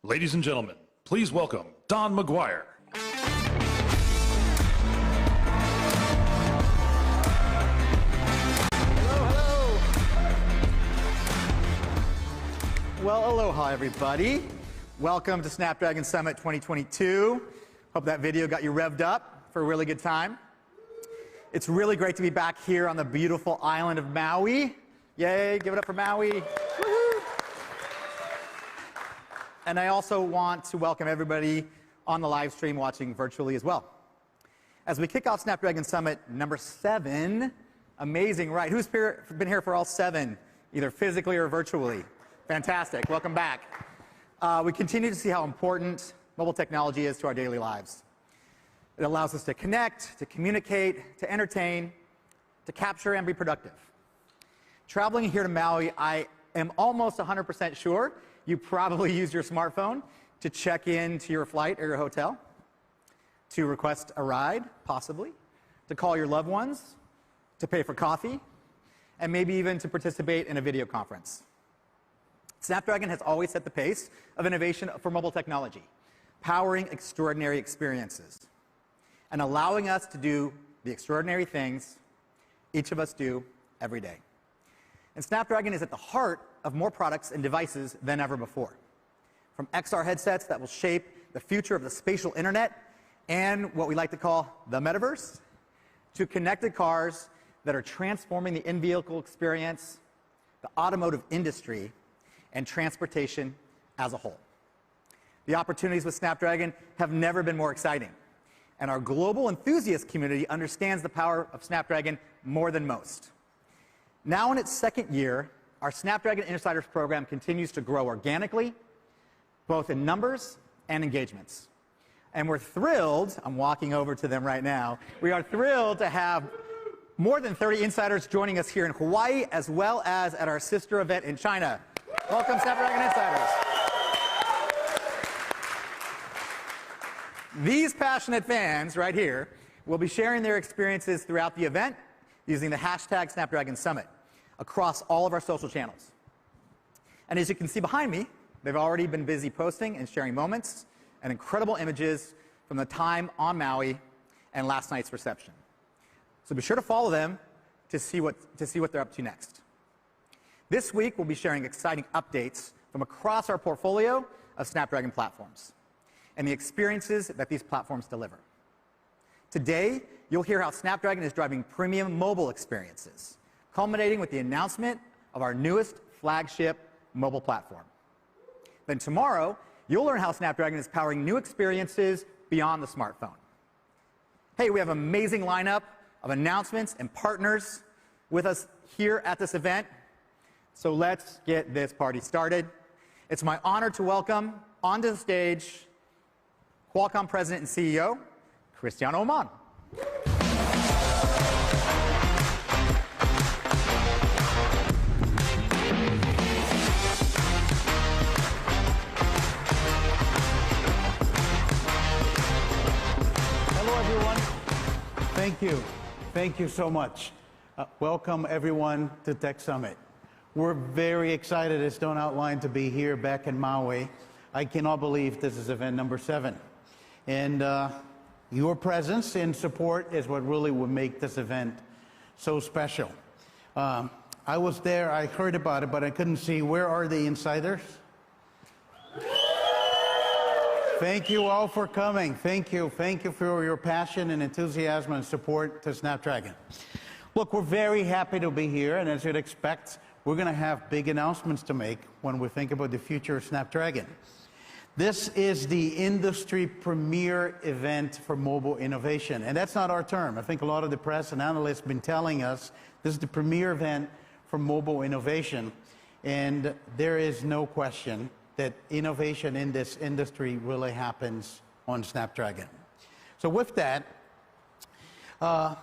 Ladies and gentlemen, please welcome Don McGuire. Hello, hello. Well, aloha, everybody. Welcome to Snapdragon Summit 2022. Hope that video got you revved up for a really good time. It's really great to be back here on the beautiful island of Maui. Yay, give it up for Maui. And I also want to welcome everybody on the live stream watching virtually as well. As we kick off Snapdragon Summit number 7, amazing, right? Who's been here for all 7, either physically or virtually? Fantastic, welcome back. We continue to see how important mobile technology is to our daily lives. It allows us to connect, to communicate, to entertain, to capture and be productive. Traveling here to Maui, I am almost 100% sure you probably use your smartphone to check in to your flight or your hotel, to request a ride, possibly, to call your loved ones, to pay for coffee, and maybe even to participate in a video conference. Snapdragon has always set the pace of innovation for mobile technology, powering extraordinary experiences and allowing us to do the extraordinary things each of us do every day. And Snapdragon is at the heart of more products and devices than ever before. From XR headsets that will shape the future of the spatial internet and what we like to call the metaverse, to connected cars that are transforming the in-vehicle experience, the automotive industry, and transportation as a whole. The opportunities with Snapdragon have never been more exciting, and our global enthusiast community understands the power of Snapdragon more than most. Now in its second year, our Snapdragon Insiders program continues to grow organically, both in numbers and engagements. And we're thrilled, I'm walking over to them right now, we are thrilled to have more than 30 insiders joining us here in Hawaii, as well as at our sister event in China. Welcome, Snapdragon Insiders. These passionate fans right here will be sharing their experiences throughout the event using the hashtag Snapdragon Summit across all of our social channels. And as you can see behind me, they've already been busy posting and sharing moments and incredible images from the time on Maui and last night's reception. So be sure to follow them to see what they're up to next. This week, we'll be sharing exciting updates from across our portfolio of Snapdragon platforms and the experiences that these platforms deliver. Today, you'll hear how Snapdragon is driving premium mobile experiences, culminating with the announcement of our newest flagship mobile platform. Then tomorrow, you'll learn how Snapdragon is powering new experiences beyond the smartphone. Hey, we have an amazing lineup of announcements and partners with us here at this event. So let's get this party started. It's my honor to welcome onto the stage Qualcomm President and CEO, Cristiano Amon. Hello, everyone. Thank you. Thank you so much. Welcome, everyone, to Tech Summit. We're very excited, as Don outlined, to be here back in Maui. I cannot believe this is event number 7. And your presence and support is what really would make this event so special. I was there, I heard about it, but I couldn't see. Where are the insiders? Thank you all for coming. Thank you. Thank you for your passion and enthusiasm and support to Snapdragon. Look, we're very happy to be here, and as you'd expect, we're going to have big announcements to make when we think about the future of Snapdragon. This is the industry premier event for mobile innovation, and that's not our term. I think a lot of the press and analysts have been telling us this is the premier event for mobile innovation, and there is no question that innovation in this industry really happens on Snapdragon. So with that, our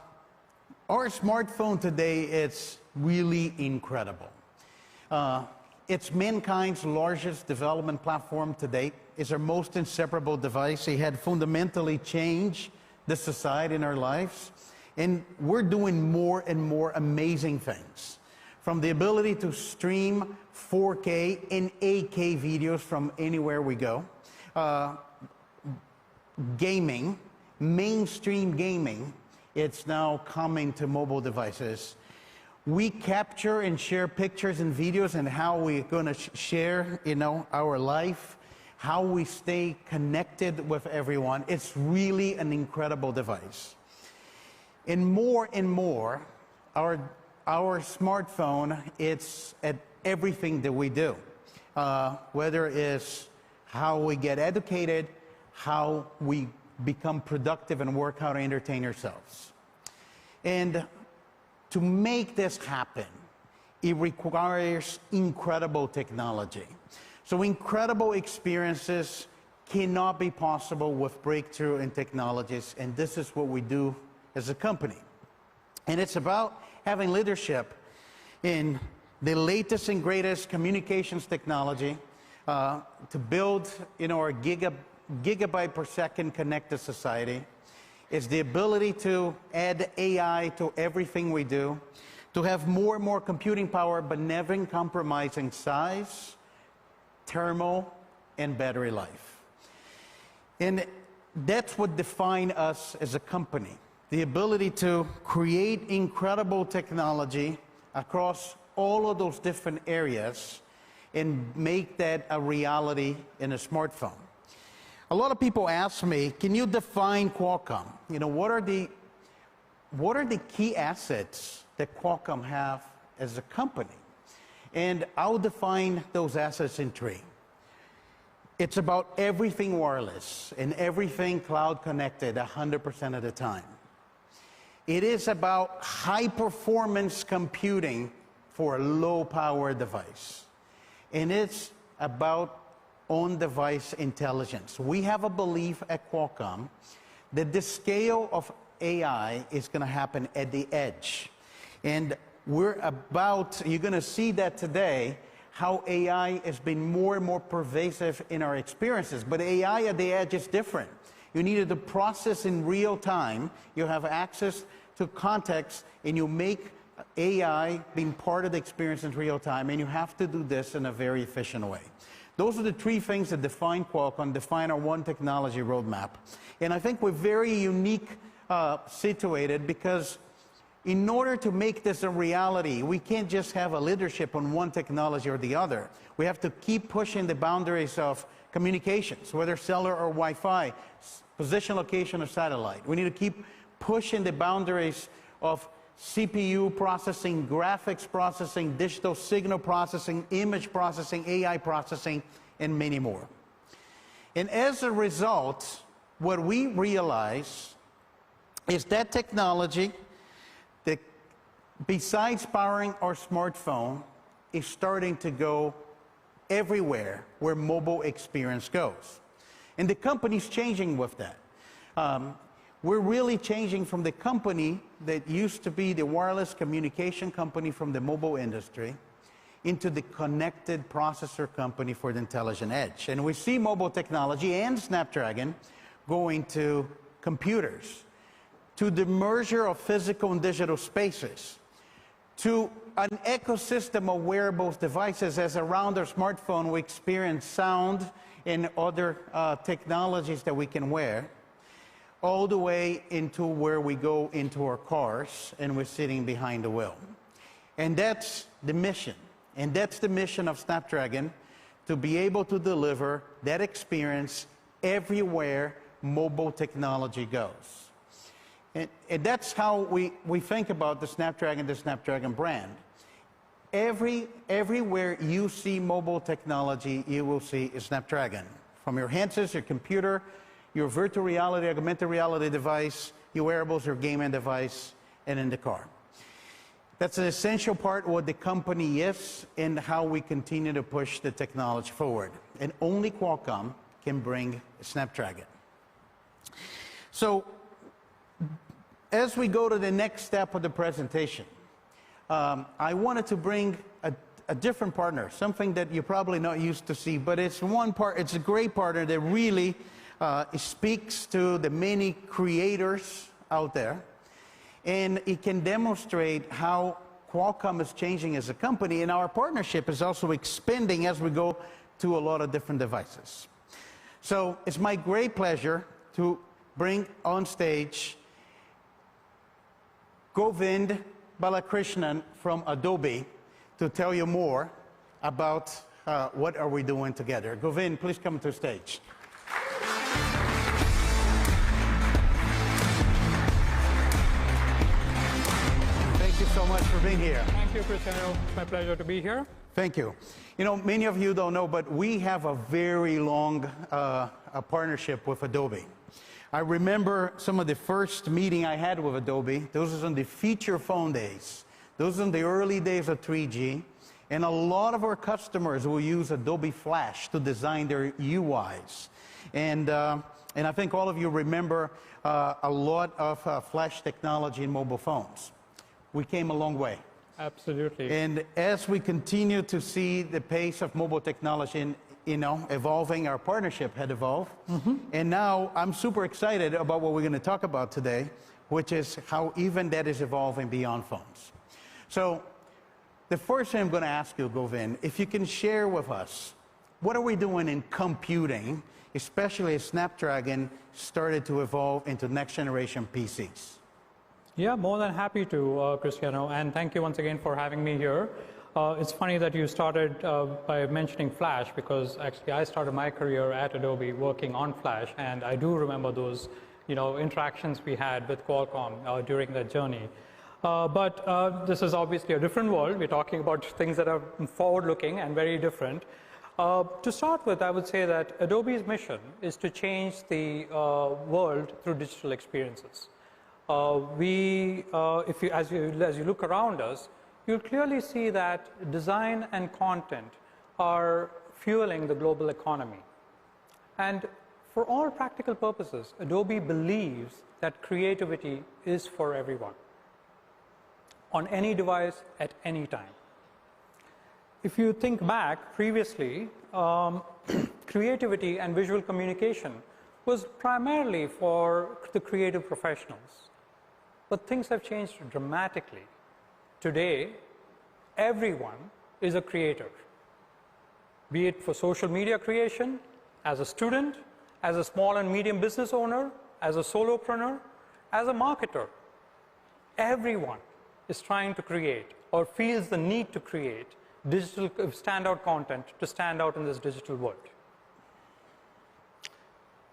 smartphone today is really incredible. It's mankind's largest development platform to date. It's our most inseparable device. It had fundamentally changed the society in our lives. And we're doing more and more amazing things. From the ability to stream 4K and 8K videos from anywhere we go. Gaming, mainstream gaming, it's now coming to mobile devices. We capture and share pictures and videos and how we're going to share, our life, how we stay connected with everyone. It's really an incredible device. And more, our smartphone, it's at everything that we do. Whether it's how we get educated, how we become productive and work how to entertain ourselves. And to make this happen, it requires incredible technology. So incredible experiences cannot be possible with breakthrough in technologies, and this is what we do as a company. And it's about having leadership in the latest and greatest communications technology to build our gigabyte per second connected society. It's the ability to add AI to everything we do, to have more and more computing power, but never compromising size, thermal, and battery life. And that's what defines us as a company, the ability to create incredible technology across all of those different areas and make that a reality in a smartphone. A lot of people ask me, can you define Qualcomm? What are the key assets that Qualcomm have as a company? And I'll define those assets in 3. It's about everything wireless and everything cloud connected 100% of the time. It is about high performance computing for a low-power device. And it's about on-device intelligence. We have a belief at Qualcomm that the scale of AI is going to happen at the edge. And you're going to see that today, how AI has been more and more pervasive in our experiences. But AI at the edge is different. You need to process in real time. You have access to context, and you make AI being part of the experience in real time, and you have to do this in a very efficient way. Those are the three things that define Qualcomm, define our one technology roadmap. And I think we're very unique situated, because in order to make this a reality, we can't just have a leadership on one technology or the other. We have to keep pushing the boundaries of communications, whether cellular or Wi-Fi, position, location, or satellite. We need to keep pushing the boundaries of CPU processing, graphics processing, digital signal processing, image processing, AI processing, and many more. And as a result, what we realize is that technology that, besides powering our smartphone, is starting to go everywhere where mobile experience goes. And the company's changing with that. We're really changing from the company that used to be the wireless communication company from the mobile industry into the connected processor company for the intelligent edge. And we see mobile technology and Snapdragon going to computers, to the merger of physical and digital spaces, to an ecosystem of wearable devices, as around our smartphone we experience sound and other technologies that we can wear, all the way into where we go into our cars and we're sitting behind the wheel. And that's the mission. And that's the mission of Snapdragon, to be able to deliver that experience everywhere mobile technology goes. And that's how we think about the Snapdragon brand. Everywhere you see mobile technology, you will see a Snapdragon. From your handsets, your computer, your virtual reality, augmented reality device, your wearables, your gaming device, and in the car. That's an essential part of what the company is and how we continue to push the technology forward. And only Qualcomm can bring Snapdragon. So, as we go to the next step of the presentation, I wanted to bring a different partner, something that you're probably not used to see, but it's a great partner that really speaks to the many creators out there, and it can demonstrate how Qualcomm is changing as a company, and our partnership is also expanding as we go to a lot of different devices. So it's my great pleasure to bring on stage Govind Balakrishnan from Adobe to tell you more about what are we doing together. Govind, please come to the stage. Thank you so much for being here. Thank you, Cristiano. It's my pleasure to be here. Thank you. You know, many of you don't know, but we have a very long partnership with Adobe. I remember some of the first meeting I had with Adobe. Those was on the feature phone days. Those were in the early days of 3G. And a lot of our customers will use Adobe Flash to design their UIs. And I think all of you remember a lot of Flash technology in mobile phones. We came a long way. Absolutely. And as we continue to see the pace of mobile technology evolving, our partnership had evolved. And now I'm super excited about what we're going to talk about today, which is how even that is evolving beyond phones. So the first thing I'm going to ask you, Govind, if you can share with us, what are we doing in computing, especially as Snapdragon started to evolve into next generation PCs? Yeah, more than happy to, Cristiano, and thank you once again for having me here. It's funny that you started by mentioning Flash, because actually I started my career at Adobe working on Flash, and I do remember those interactions we had with Qualcomm during that journey. But this is obviously a different world. We're talking about things that are forward-looking and very different. To start with, I would say that Adobe's mission is to change the world through digital experiences. As you look around us, you'll clearly see that design and content are fueling the global economy. And for all practical purposes, Adobe believes that creativity is for everyone, on any device, at any time. If you think back previously, creativity and visual communication was primarily for the creative professionals. But things have changed dramatically. Today, everyone is a creator, be it for social media creation, as a student, as a small and medium business owner, as a solopreneur, as a marketer. Everyone is trying to create or feels the need to create digital standout content to stand out in this digital world.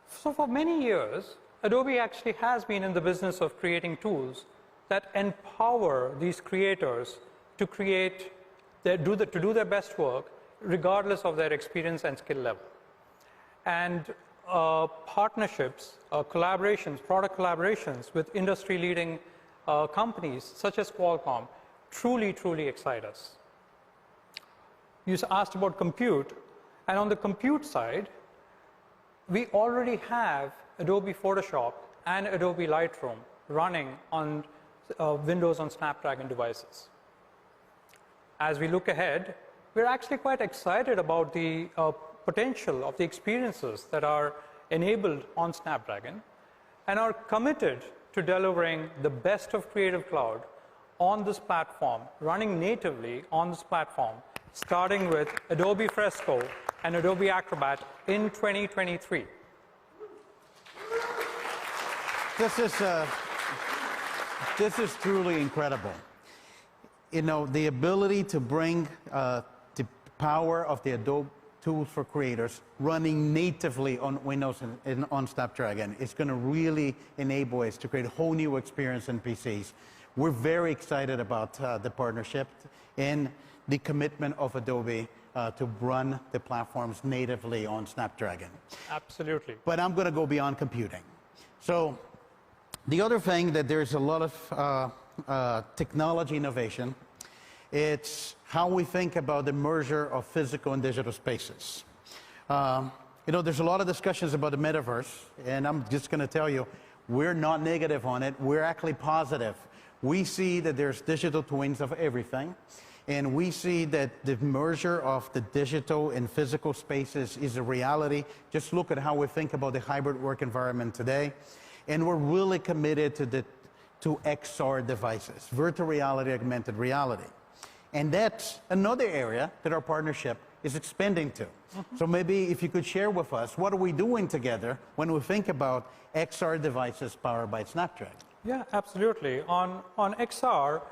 So for many years, Adobe actually has been in the business of creating tools that empower these creators to create, to do their best work regardless of their experience and skill level. And partnerships, collaborations, product collaborations with industry-leading companies such as Qualcomm truly, truly excite us. You asked about compute, and on the compute side, we already have Adobe Photoshop and Adobe Lightroom running on Windows on Snapdragon devices. As we look ahead, we're actually quite excited about the potential of the experiences that are enabled on Snapdragon and are committed to delivering the best of Creative Cloud on this platform, running natively on this platform, starting with Adobe Fresco and Adobe Acrobat in 2023. This is truly incredible. You know, the ability to bring the power of the Adobe tools for creators running natively on Windows and on Snapdragon is going to really enable us to create a whole new experience in PCs. We're very excited about the partnership and the commitment of Adobe to run the platforms natively on Snapdragon. Absolutely. But I'm going to go beyond computing. So the other thing that there's a lot of technology innovation, it's how we think about the merger of physical and digital spaces. You know, there's a lot of discussions about the metaverse, and I'm just going to tell you, we're not negative on it. We're actually positive. We see that there's digital twins of everything, and we see that the merger of the digital and physical spaces is a reality. Just look at how we think about the hybrid work environment today. And we're really committed to XR devices, virtual reality, augmented reality. And that's another area that our partnership is expanding to. So maybe if you could share with us, what are we doing together when we think about XR devices powered by Snapdragon? Yeah, absolutely. On XR,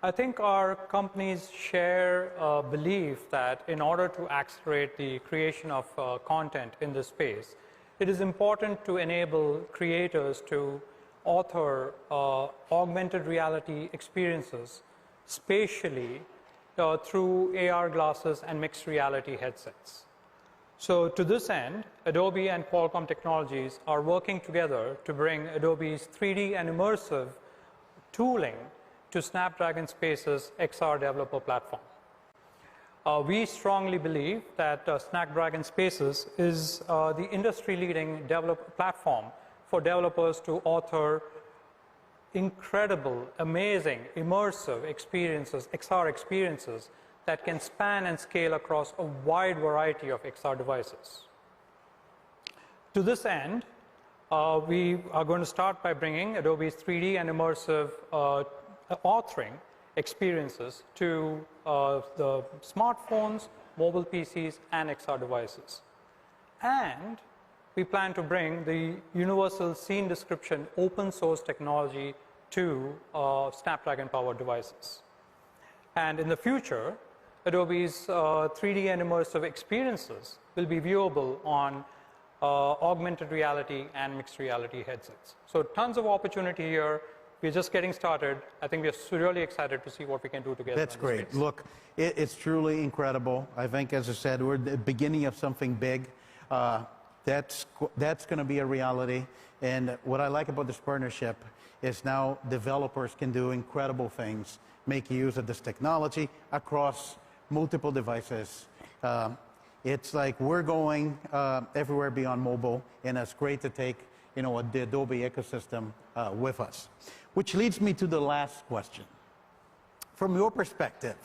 I think our companies share a belief that in order to accelerate the creation of content in this space, it is important to enable creators to author augmented reality experiences spatially through AR glasses and mixed reality headsets. So to this end, Adobe and Qualcomm Technologies are working together to bring Adobe's 3D and immersive tooling to Snapdragon Space's XR developer platform. We strongly believe that Snapdragon Spaces is the industry-leading platform for developers to author incredible, amazing, immersive experiences, XR experiences that can span and scale across a wide variety of XR devices. To this end, we are going to start by bringing Adobe's 3D and immersive authoring experiences to the smartphones, mobile PCs, and XR devices. And we plan to bring the universal scene description open source technology to Snapdragon-powered devices. And in the future, Adobe's 3D and immersive experiences will be viewable on augmented reality and mixed reality headsets. So tons of opportunity here. We're just getting started. I think we're really excited to see what we can do together. That's great. Look, it's truly incredible. I think, as I said, we're at the beginning of something big. That's going to be a reality. And what I like about this partnership is now developers can do incredible things make use of this technology across multiple devices. It's like we're going everywhere beyond mobile, and it's great to take the Adobe ecosystem with us. Which leads me to the last question. From your perspective,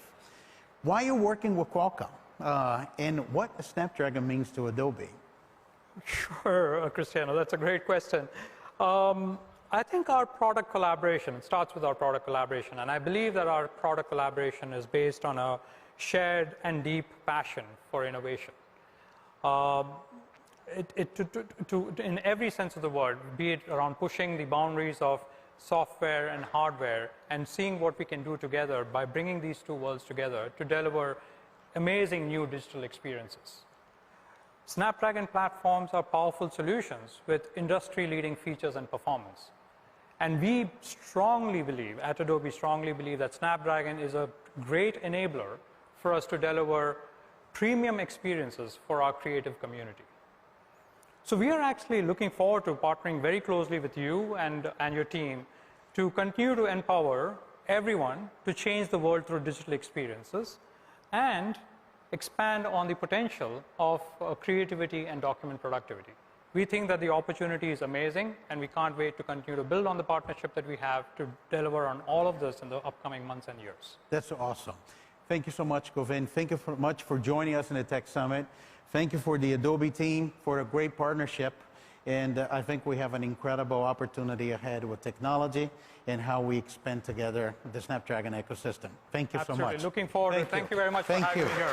why are you working with Qualcomm, and what Snapdragon means to Adobe? Sure, Cristiano, that's a great question. I think our product collaboration, it starts with our product collaboration, and I believe that our product collaboration is based on a shared and deep passion for innovation. In every sense of the word, be it around pushing the boundaries of software and hardware and seeing what we can do together by bringing these two worlds together to deliver amazing new digital experiences. Snapdragon platforms are powerful solutions with industry-leading features and performance. And we strongly believe, at Adobe strongly believe, that Snapdragon is a great enabler for us to deliver premium experiences for our creative community. So we are actually looking forward to partnering very closely with you and your team to continue to empower everyone to change the world through digital experiences and expand on the potential of creativity and document productivity. We think that the opportunity is amazing, and we can't wait to continue to build on the partnership that we have to deliver on all of this in the upcoming months and years. That's awesome. Thank you so much, Govind. Thank you so much for joining us in the Tech Summit. Thank you for the Adobe team for a great partnership. And I think we have an incredible opportunity ahead with technology and how we expand together the Snapdragon ecosystem. Thank you so much. Looking forward. Thank you very much for having me here.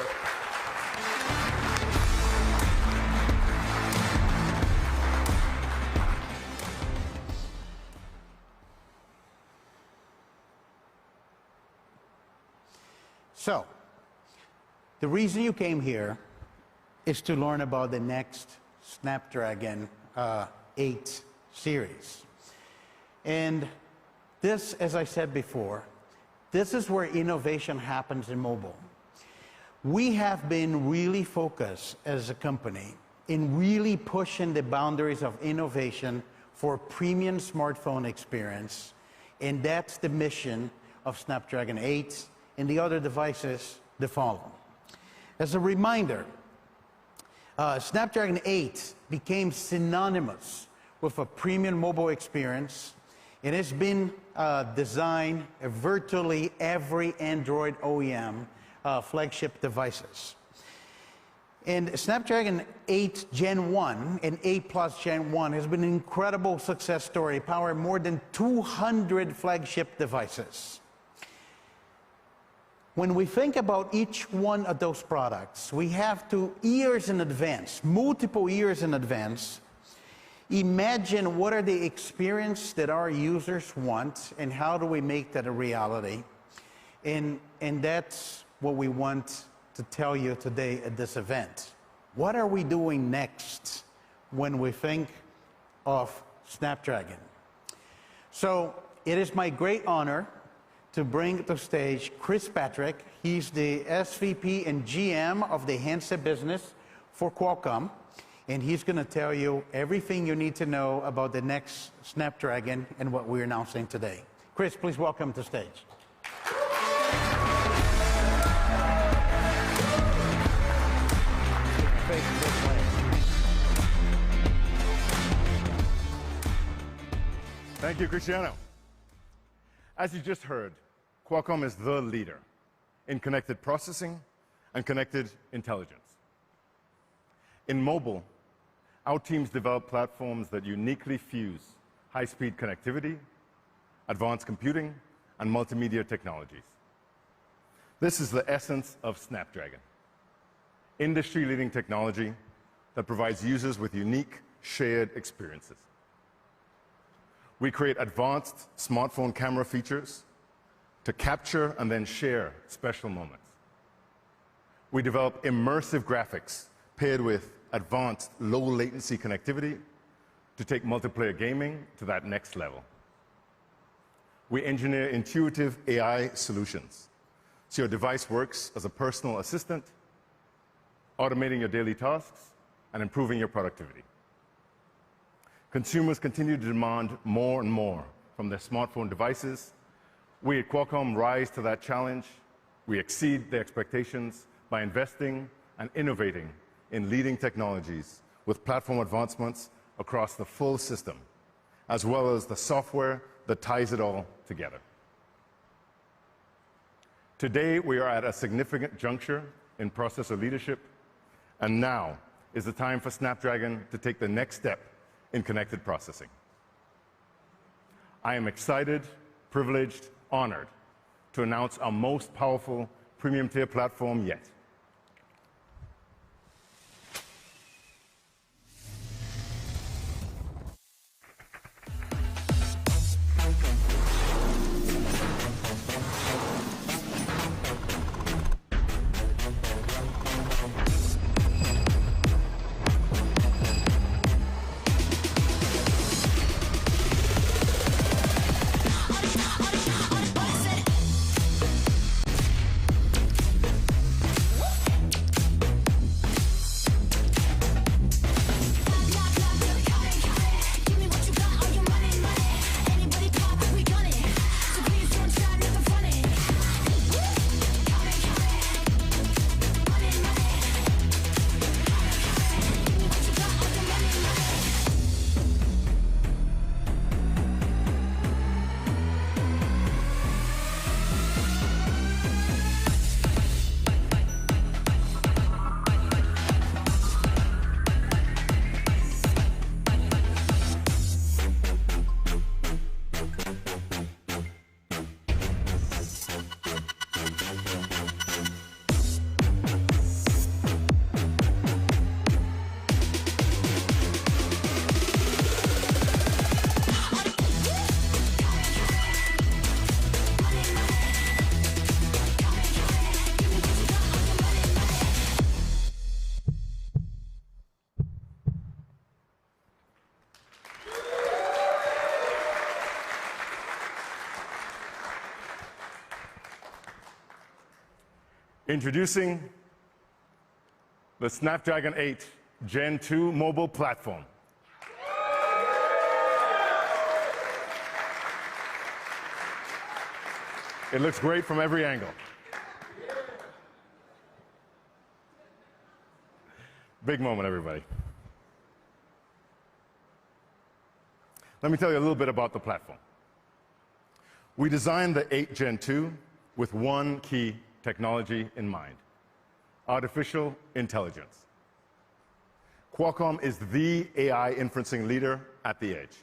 So, the reason you came here is to learn about the next Snapdragon 8 series. And this, as I said before, this is where innovation happens in mobile. We have been really focused as a company in really pushing the boundaries of innovation for premium smartphone experience, and that's the mission of Snapdragon 8 and the other devices that follow. As a reminder, Snapdragon 8 became synonymous with a premium mobile experience. It has been designed for virtually every Android OEM flagship devices. And Snapdragon 8 Gen 1 and 8 Plus Gen 1 has been an incredible success story, powering more than 200 flagship devices. When we think about each one of those products, we have to, years in advance, multiple years in advance, imagine what are the experiences that our users want and how do we make that a reality. And that's what we want to tell you today at this event. What are we doing next when we think of Snapdragon? So it is my great honor to bring to stage Chris Patrick. He's the SVP and GM of the handset business for Qualcomm, and he's going to tell you everything you need to know about the next Snapdragon and what we're announcing today. Chris, please welcome to stage. Thank you, Cristiano. As you just heard, Qualcomm is the leader in connected processing and connected intelligence. In mobile, our teams develop platforms that uniquely fuse high-speed connectivity, advanced computing, and multimedia technologies. This is the essence of Snapdragon, industry-leading technology that provides users with unique, shared experiences. We create advanced smartphone camera features to capture and then share special moments. We develop immersive graphics paired with advanced low-latency connectivity to take multiplayer gaming to that next level. We engineer intuitive AI solutions so your device works as a personal assistant, automating your daily tasks and improving your productivity. Consumers continue to demand more and more from their smartphone devices We at Qualcomm rise to that challenge. We exceed the expectations by investing and innovating in leading technologies with platform advancements across the full system, as well as the software that ties it all together. Today, we are at a significant juncture in processor leadership, and now is the time for Snapdragon to take the next step in connected processing. I am excited, privileged, honored to announce our most powerful premium tier platform yet. Introducing the Snapdragon 8 Gen 2 mobile platform. It looks great from every angle. Big moment, everybody. Let me tell you a little bit about the platform. We designed the 8 Gen 2 with one key technology in mind: artificial intelligence. Qualcomm is the AI inferencing leader at the edge.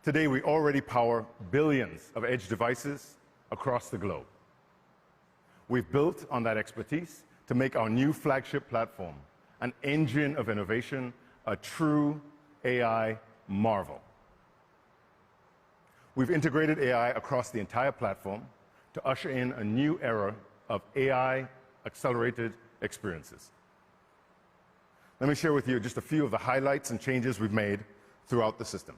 Today, we already power billions of edge devices across the globe. We've built on that expertise to make our new flagship platform an engine of innovation, a true AI marvel. We've integrated AI across the entire platform to usher in a new era of AI-accelerated experiences. Let me share with you just a few of the highlights and changes we've made throughout the system.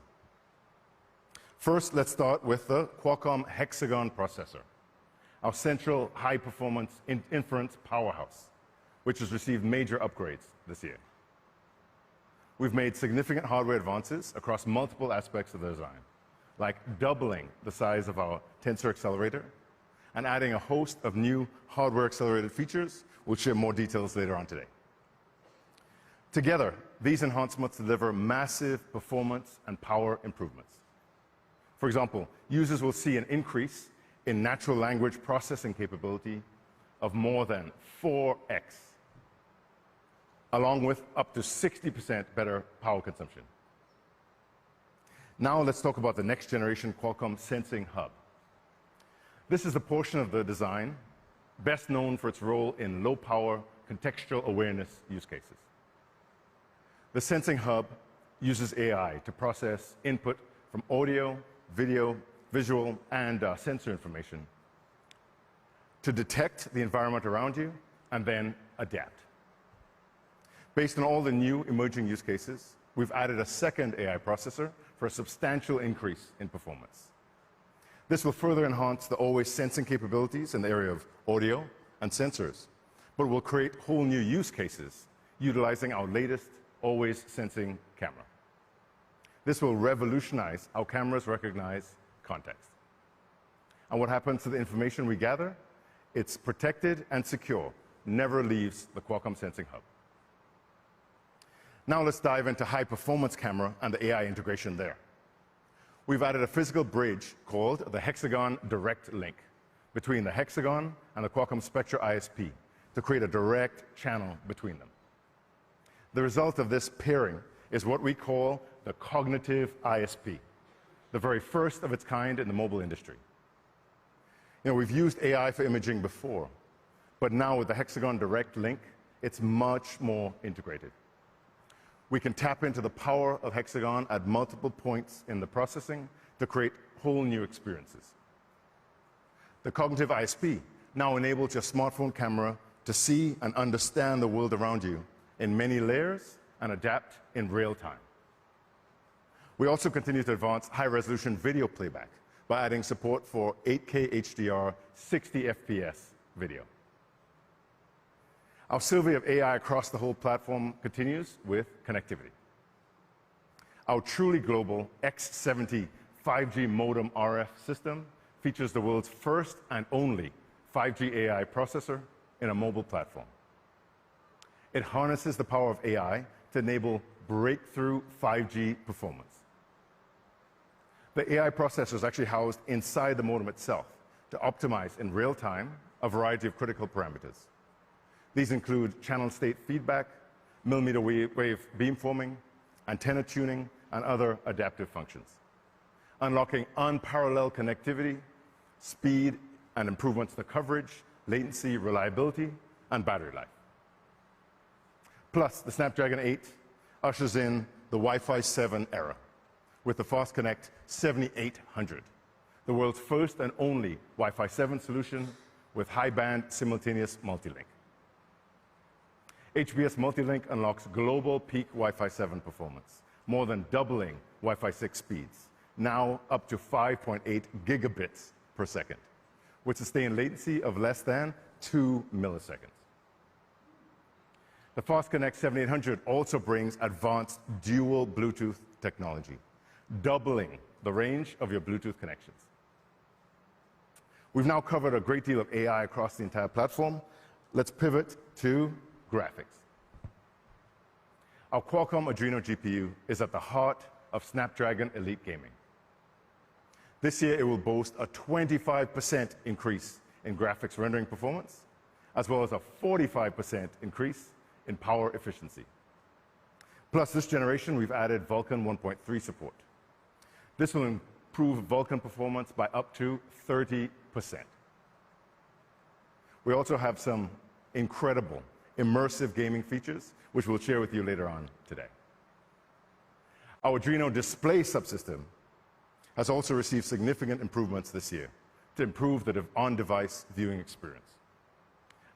First, let's start with the Qualcomm Hexagon processor, our central high-performance inference powerhouse, which has received major upgrades this year. We've made significant hardware advances across multiple aspects of the design, like doubling the size of our tensor accelerator and adding a host of new hardware-accelerated features. We'll share more details later on today. Together, these enhancements deliver massive performance and power improvements. For example, users will see an increase in natural language processing capability of more than 4x, along with up to 60% better power consumption. Now let's talk about the next generation Qualcomm Sensing Hub. This is the portion of the design best known for its role in low-power contextual awareness use cases. The Sensing Hub uses AI to process input from audio, video, visual, and sensor information to detect the environment around you and then adapt. Based on all the new emerging use cases, we've added a second AI processor for a substantial increase in performance. This will further enhance the always sensing capabilities in the area of audio and sensors, but will create whole new use cases utilizing our latest always sensing camera. This will revolutionize how cameras recognize context. And what happens to the information we gather? It's protected and secure, never leaves the Qualcomm Sensing Hub. Now let's dive into high-performance camera and the AI integration there. We've added a physical bridge called the Hexagon Direct Link between the Hexagon and the Qualcomm Spectra ISP to create a direct channel between them. The result of this pairing is what we call the cognitive ISP, the very first of its kind in the mobile industry. You know, we've used AI for imaging before, but now with the Hexagon Direct Link, it's much more integrated. We can tap into the power of Hexagon at multiple points in the processing to create whole new experiences. The cognitive ISP now enables your smartphone camera to see and understand the world around you in many layers and adapt in real time. We also continue to advance high-resolution video playback by adding support for 8K HDR 60 FPS video. Our survey of AI across the whole platform continues with connectivity. Our truly global X70 5G modem RF system features the world's first and only 5G AI processor in a mobile platform. It harnesses the power of AI to enable breakthrough 5G performance. The AI processor is actually housed inside the modem itself to optimize in real time a variety of critical parameters. These include channel state feedback, millimeter wave beamforming, antenna tuning, and other adaptive functions, unlocking unparalleled connectivity, speed, and improvements to coverage, latency, reliability, and battery life. Plus, the Snapdragon 8 ushers in the Wi-Fi 7 era with the Fast Connect 7800, the world's first and only Wi-Fi 7 solution with high-band simultaneous multi-link. HBS multi-link unlocks global peak Wi-Fi 7 performance, more than doubling Wi-Fi 6 speeds, now up to 5.8 gigabits per second, with sustained latency of less than 2 milliseconds. The Fast Connect 7800 also brings advanced dual Bluetooth technology, doubling the range of your Bluetooth connections. We've now covered a great deal of AI across the entire platform. Let's pivot to graphics. Our Qualcomm Adreno GPU is at the heart of Snapdragon Elite Gaming. This year, it will boast a 25% increase in graphics rendering performance, as well as a 45% increase in power efficiency. Plus, this generation, we've added Vulkan 1.3 support. This will improve Vulkan performance by up to 30%. We also have some incredible immersive gaming features, which we'll share with you later on today. Our Adreno display subsystem has also received significant improvements this year to improve the on-device viewing experience.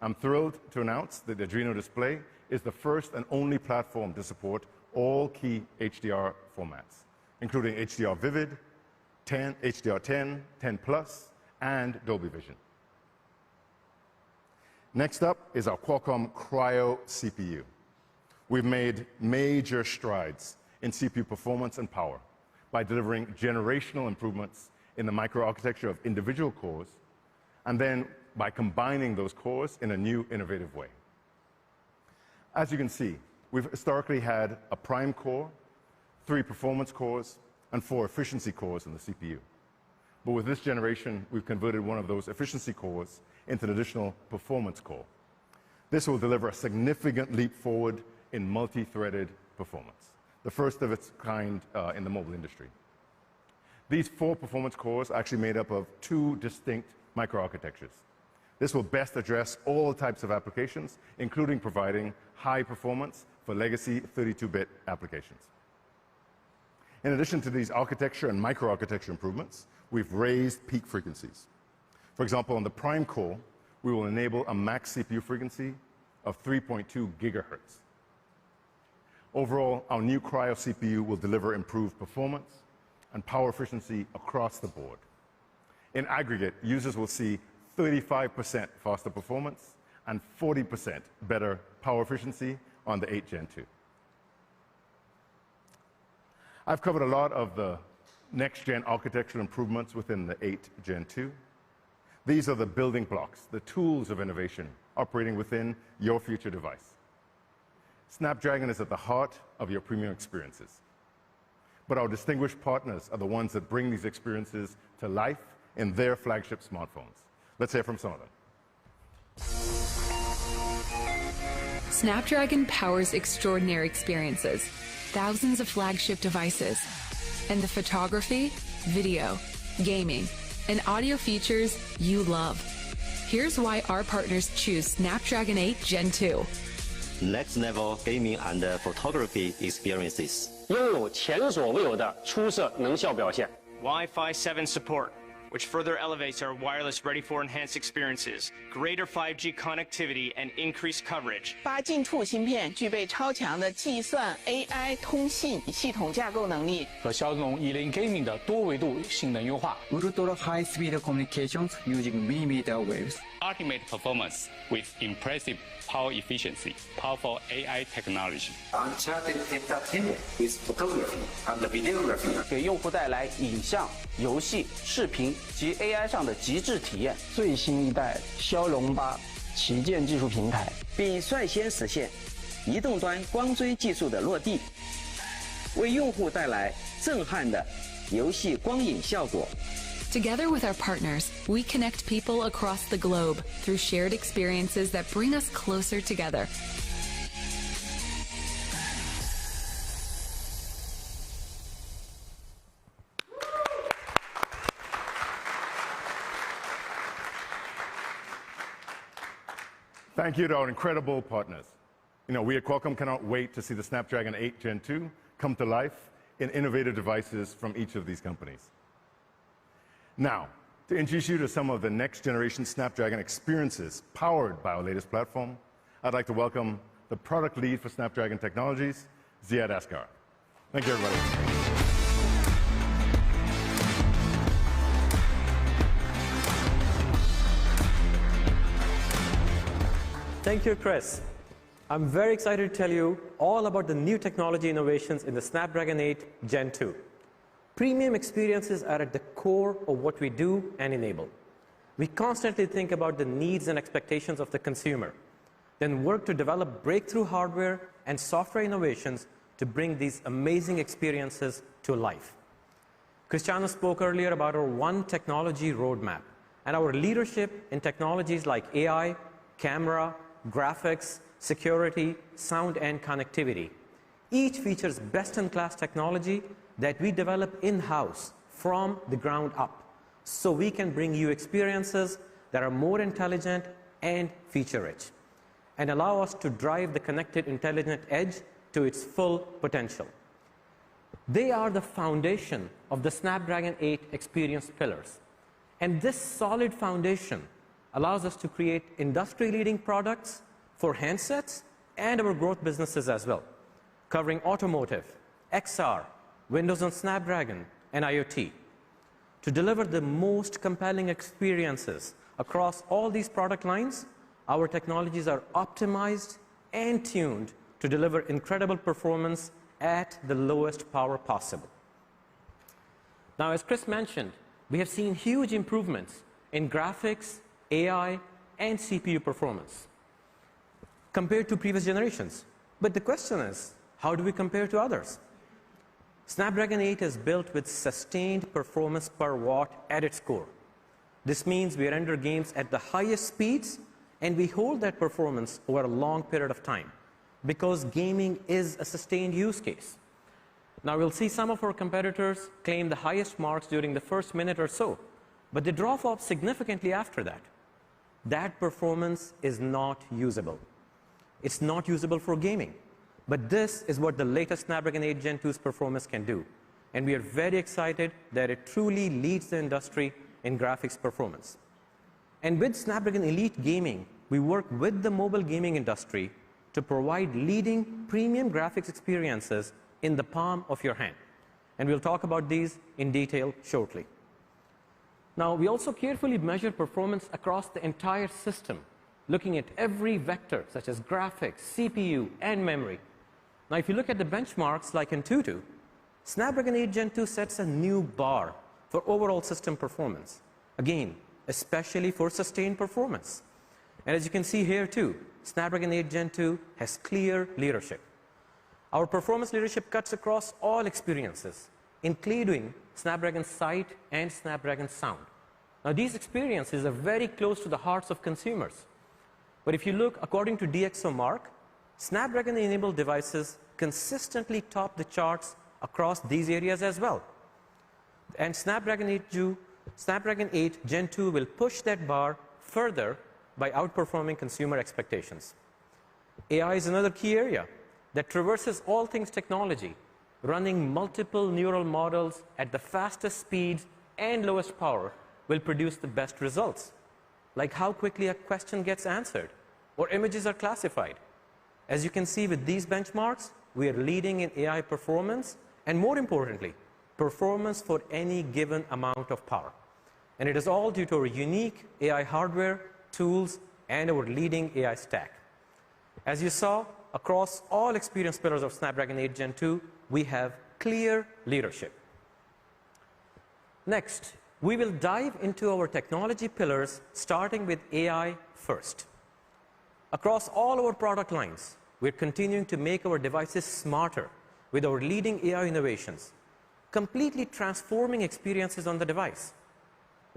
I'm thrilled to announce that the Adreno display is the first and only platform to support all key HDR formats, including HDR Vivid, HDR10, 10+, and Dolby Vision. Next up is our Qualcomm Cryo CPU. We've made major strides in CPU performance and power by delivering generational improvements in the microarchitecture of individual cores, and then by combining those cores in a new, innovative way. As you can see, we've historically had a prime core, 3 performance cores, and 4 efficiency cores in the CPU. But with this generation, we've converted one of those efficiency cores into an additional performance core. This will deliver a significant leap forward in multi-threaded performance, the first of its kind in the mobile industry. These 4 performance cores are actually made up of 2 distinct microarchitectures. This will best address all types of applications, including providing high performance for legacy 32-bit applications. In addition to these architecture and microarchitecture improvements, we've raised peak frequencies. For example, on the prime core, we will enable a max CPU frequency of 3.2 gigahertz. Overall, our new Cryo CPU will deliver improved performance and power efficiency across the board. In aggregate, users will see 35% faster performance and 40% better power efficiency on the 8 Gen 2. I've covered a lot of the next-gen architectural improvements within the 8 Gen 2. These are the building blocks, the tools of innovation operating within your future device. Snapdragon is at the heart of your premium experiences. But our distinguished partners are the ones that bring these experiences to life in their flagship smartphones. Let's hear from some of them. Snapdragon powers extraordinary experiences, thousands of flagship devices, and the photography, video, gaming, and audio features you love. Here's why our partners choose Snapdragon 8 Gen 2. Next-level gaming and photography experiences. 拥有前所未有的出色能效表现。 Wi-Fi 7 support, which further elevates our wireless ready for enhanced experiences, greater 5G connectivity and increased coverage. 8进兔芯片具备超强的计算、AI、通信系统架构能力，和骁龙10 Gaming 的多维度性能优化。 Ultra high-speed communications using millimeter waves. Ultimate performance with impressive power efficiency, powerful AI technology. Uncharted entertainment with photography and videography. 给用户带来影像、游戏、视频及 AI 上的极致体验。最新一代骁龙8旗舰技术平台，并率先实现移动端光追技术的落地，为用户带来震撼的游戏光影效果。 Together with our partners, we connect people across the globe through shared experiences that bring us closer together. Thank you to our incredible partners. We at Qualcomm cannot wait to see the Snapdragon 8 Gen 2 come to life in innovative devices from each of these companies. Now, to introduce you to some of the next generation Snapdragon experiences powered by our latest platform, I'd like to welcome the product lead for Snapdragon Technologies, Ziad Asghar. Thank you, everybody. Thank you, Chris. I'm very excited to tell you all about the new technology innovations in the Snapdragon 8 Gen 2. Premium experiences are at the core of what we do and enable. We constantly think about the needs and expectations of the consumer, then work to develop breakthrough hardware and software innovations to bring these amazing experiences to life. Cristiano spoke earlier about our one technology roadmap and our leadership in technologies like AI, camera, graphics, security, sound, and connectivity. Each features best-in-class technology that we develop in-house from the ground up, so we can bring you experiences that are more intelligent and feature-rich, and allow us to drive the connected intelligent edge to its full potential. They are the foundation of the Snapdragon 8 experience pillars, and this solid foundation allows us to create industry-leading products for handsets and our growth businesses as well, covering automotive, XR, Windows on Snapdragon, and IoT. To deliver the most compelling experiences across all these product lines, our technologies are optimized and tuned to deliver incredible performance at the lowest power possible. Now, as Chris mentioned, we have seen huge improvements in graphics, AI, and CPU performance compared to previous generations. But the question is, how do we compare to others? Snapdragon 8 is built with sustained performance per watt at its core. This means we render games at the highest speeds, and we hold that performance over a long period of time, because gaming is a sustained use case. Now, we'll see some of our competitors claim the highest marks during the first minute or so, but they drop off significantly after that. That performance is not usable. It's not usable for gaming. But this is what the latest Snapdragon 8 Gen 2's performance can do. And we are very excited that it truly leads the industry in graphics performance. And with Snapdragon Elite Gaming, we work with the mobile gaming industry to provide leading premium graphics experiences in the palm of your hand. And we'll talk about these in detail shortly. Now, we also carefully measure performance across the entire system, looking at every vector, such as graphics, CPU, and memory. Now, if you look at the benchmarks like in Tues, Snapdragon 8 Gen 2 sets a new bar for overall system performance. Again, especially for sustained performance. And as you can see here too, Snapdragon 8 Gen 2 has clear leadership. Our performance leadership cuts across all experiences, including Snapdragon Sight and Snapdragon Sound. Now, these experiences are very close to the hearts of consumers. But if you look according to DxOMark, Snapdragon-enabled devices consistently top the charts across these areas as well. And Snapdragon 8 Gen 2 will push that bar further by outperforming consumer expectations. AI is another key area that traverses all things technology, running multiple neural models at the fastest speeds and lowest power will produce the best results, like how quickly a question gets answered or images are classified. As you can see with these benchmarks, we are leading in AI performance and, more importantly, performance for any given amount of power. And it is all due to our unique AI hardware, tools, and our leading AI stack. As you saw, across all experience pillars of Snapdragon 8 Gen 2, we have clear leadership. Next, we will dive into our technology pillars, starting with AI first. Across all our product lines, we're continuing to make our devices smarter with our leading AI innovations, completely transforming experiences on the device.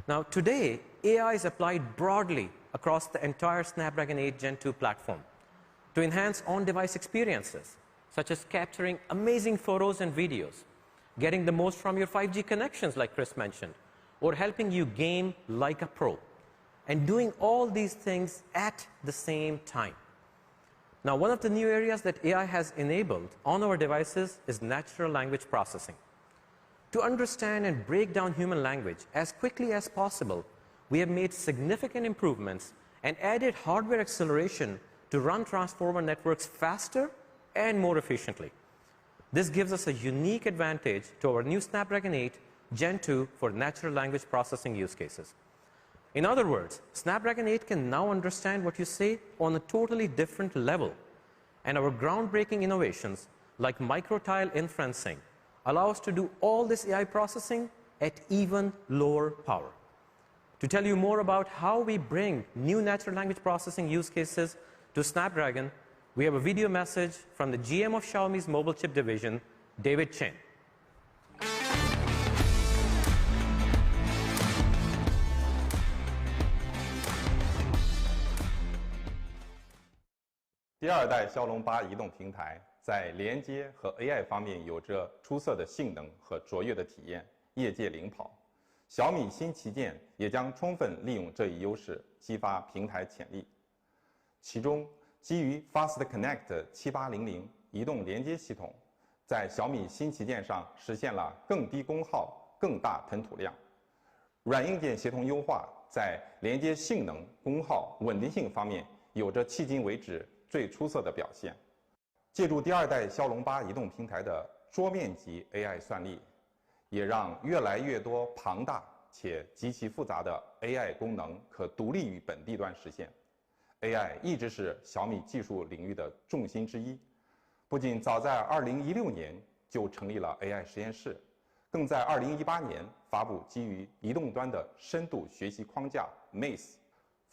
Now, today, AI is applied broadly across the entire Snapdragon 8 Gen 2 platform to enhance on-device experiences, such as capturing amazing photos and videos, getting the most from your 5G connections, like Chris mentioned, or helping you game like a pro, and doing all these things at the same time. Now, one of the new areas that AI has enabled on our devices is natural language processing. To understand and break down human language as quickly as possible, we have made significant improvements and added hardware acceleration to run transformer networks faster and more efficiently. This gives us a unique advantage to our new Snapdragon 8 Gen 2 for natural language processing use cases. In other words, Snapdragon 8 can now understand what you say on a totally different level. And our groundbreaking innovations, like micro-tile inferencing, allow us to do all this AI processing at even lower power. To tell you more about how we bring new natural language processing use cases to Snapdragon, we have a video message from the GM of Xiaomi's mobile chip division, David Chen. 第二代骁龙8移动平台在连接和 AI 方面有着出色的性能和卓越的体验，业界领跑。小米新旗舰也将充分利用这一优势，激发平台潜力。其中，基于 Fast Connect 7800移动连接系统，在小米新旗舰上实现了更低功耗、更大吞吐量。软硬件协同优化在连接性能、功耗、稳定性方面有着迄今为止最出色的表现。借助第二代骁龙8移动平台的桌面级 AI 算力，也让越来越多庞大且极其复杂的 AI 功能可独立于本地端实现。AI 一直是小米技术领域的重心之一，不仅早在2016年就成立了 AI 实验室，更在2018年发布基于移动端的深度学习框架 Maze，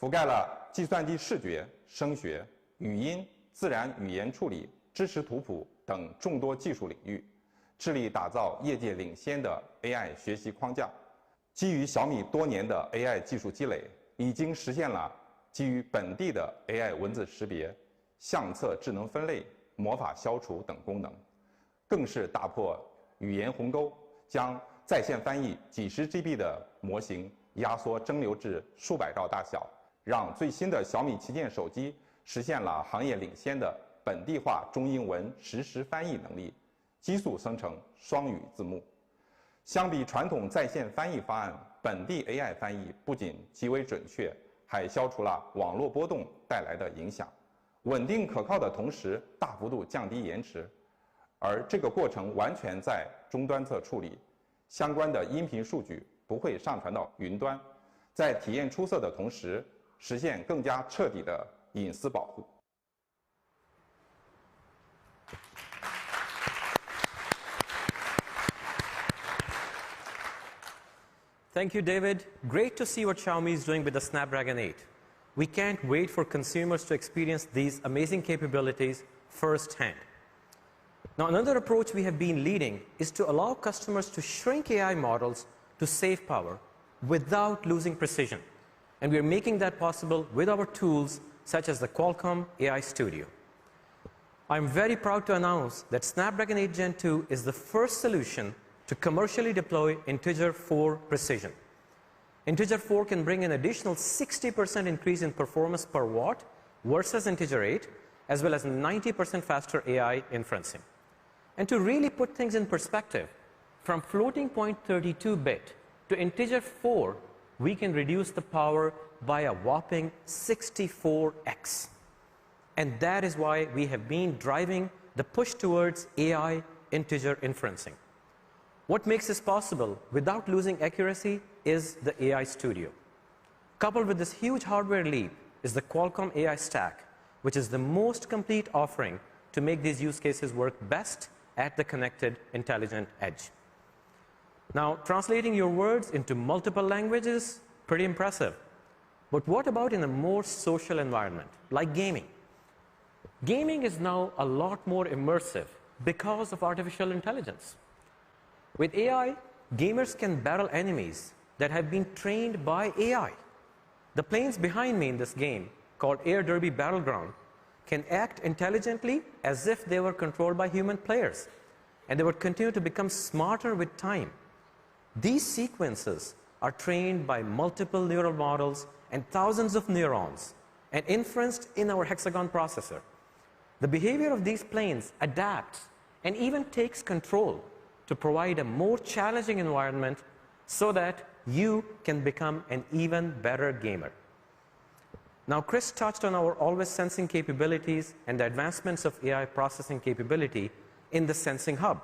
覆盖了计算机视觉、声学、语音、自然语言处理、支持图谱等众多技术领域，致力打造业界领先的 AI 学习框架。基于小米多年的 AI 技术积累，已经实现了基于本地的 AI 文字识别、相册智能分类、魔法消除等功能，更是打破语言鸿沟，将在线翻译几十 GB 的模型压缩蒸馏至数百兆大小，让最新的小米旗舰手机实现了行业领先的本地化中英文实时翻译能力，激速生成双语字幕。相比传统在线翻译方案，本地 AI 翻译不仅极为准确，还消除了网络波动带来的影响，稳定可靠的同时大幅度降低延迟。而这个过程完全在终端侧处理，相关的音频数据不会上传到云端，在体验出色的同时，实现更加彻底的隐私保护。Thank you, David. Great to see what Xiaomi is doing with the Snapdragon 8. We can't wait for consumers to experience these amazing capabilities firsthand. Now, another approach we have been leading is to allow customers to shrink AI models to save power without losing precision. And we are making that possible with our tools such as the Qualcomm AI Studio. I'm very proud to announce that Snapdragon 8 Gen 2 is the first solution to commercially deploy integer 4 precision. Integer 4 can bring an additional 60% increase in performance per watt versus integer 8, as well as 90% faster AI inferencing. And to really put things in perspective, from floating point 32-bit to integer 4, we can reduce the power by a whopping 64x. And that is why we have been driving the push towards AI integer inferencing. What makes this possible without losing accuracy is the AI Studio. Coupled with this huge hardware leap is the Qualcomm AI Stack, which is the most complete offering to make these use cases work best at the connected intelligent edge. Now, translating your words into multiple languages, pretty impressive. But what about in a more social environment, like gaming? Gaming is now a lot more immersive because of artificial intelligence. With AI, gamers can battle enemies that have been trained by AI. The planes behind me in this game, called Air Derby Battleground, can act intelligently as if they were controlled by human players, and they would continue to become smarter with time. These sequences are trained by multiple neural models and thousands of neurons and inferenced in our hexagon processor. The behavior of these planes adapts and even takes control to provide a more challenging environment so that you can become an even better gamer. Now, Chris touched on our always sensing capabilities and the advancements of AI processing capability in the Sensing Hub.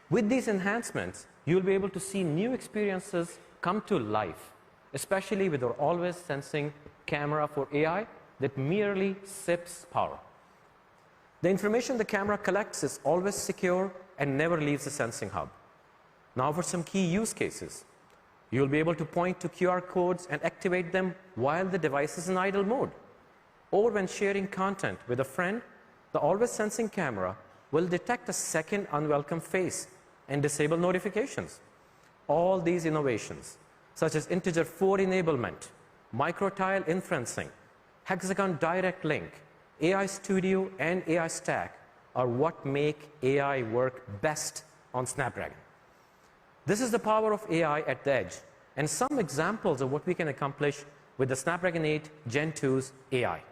With these enhancements, you'll be able to see new experiences come to life, especially with our always sensing camera for AI that merely sips power. The information the camera collects is always secure and never leaves the Sensing Hub. Now for some key use cases. You'll be able to point to QR codes and activate them while the device is in idle mode. Or when sharing content with a friend, the always sensing camera will detect a second unwelcome face and disable notifications. All these innovations, such as integer 4 enablement, microtile inferencing, hexagon direct link, AI Studio, and AI Stack, are what make AI work best on Snapdragon. This is the power of AI at the edge, and some examples of what we can accomplish with the Snapdragon 8 Gen 2's AI.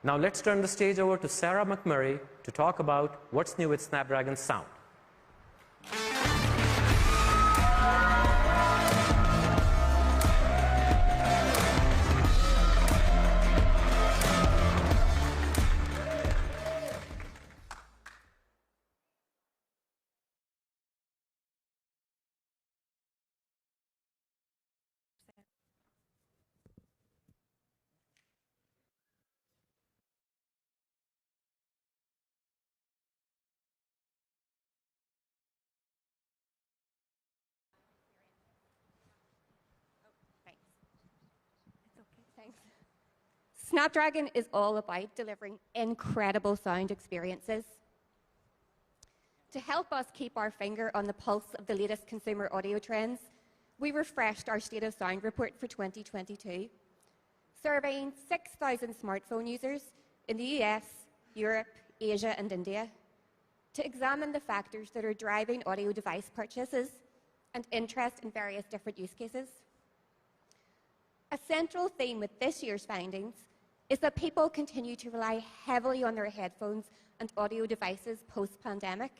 Now let's turn the stage over to Sarah McMurray to talk about what's new with Snapdragon Sound. Snapdragon is all about delivering incredible sound experiences. To help us keep our finger on the pulse of the latest consumer audio trends, we refreshed our State of Sound report for 2022, surveying 6,000 smartphone users in the US, Europe, Asia, and India to examine the factors that are driving audio device purchases and interest in various different use cases. A central theme with this year's findings is that people continue to rely heavily on their headphones and audio devices post-pandemic,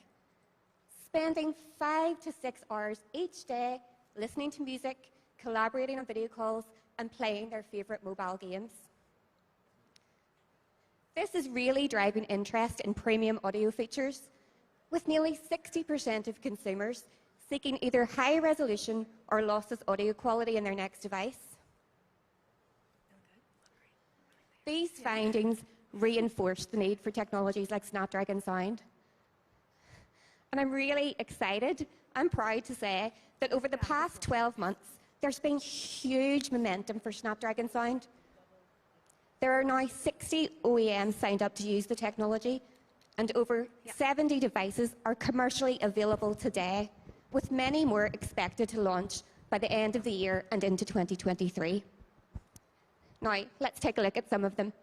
spending 5 to 6 hours each day listening to music, collaborating on video calls, and playing their favorite mobile games. This is really driving interest in premium audio features, with nearly 60% of consumers seeking either high resolution or lossless audio quality in their next device. These findings reinforce the need for technologies like Snapdragon Sound. And I'm really excited and proud to say that over the past 12 months, there's been huge momentum for Snapdragon Sound. There are now 60 OEMs signed up to use the technology, and over 70 devices are commercially available today, with many more expected to launch by the end of the year and into 2023. Now, let's take a look at some of them.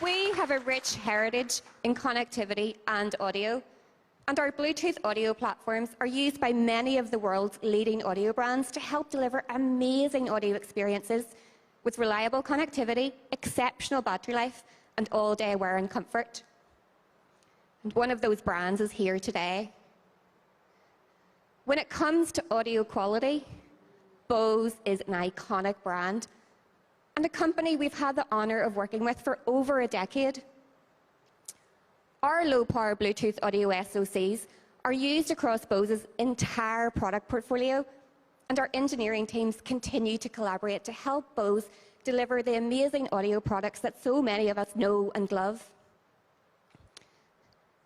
We have a rich heritage in connectivity and audio, and our Bluetooth audio platforms are used by many of the world's leading audio brands to help deliver amazing audio experiences with reliable connectivity, exceptional battery life, and all-day wear and comfort. And one of those brands is here today. When it comes to audio quality, Bose is an iconic brand, and a company we've had the honor of working with for over a decade. Our low-power Bluetooth audio SoCs are used across Bose's entire product portfolio, and our engineering teams continue to collaborate to help Bose deliver the amazing audio products that so many of us know and love.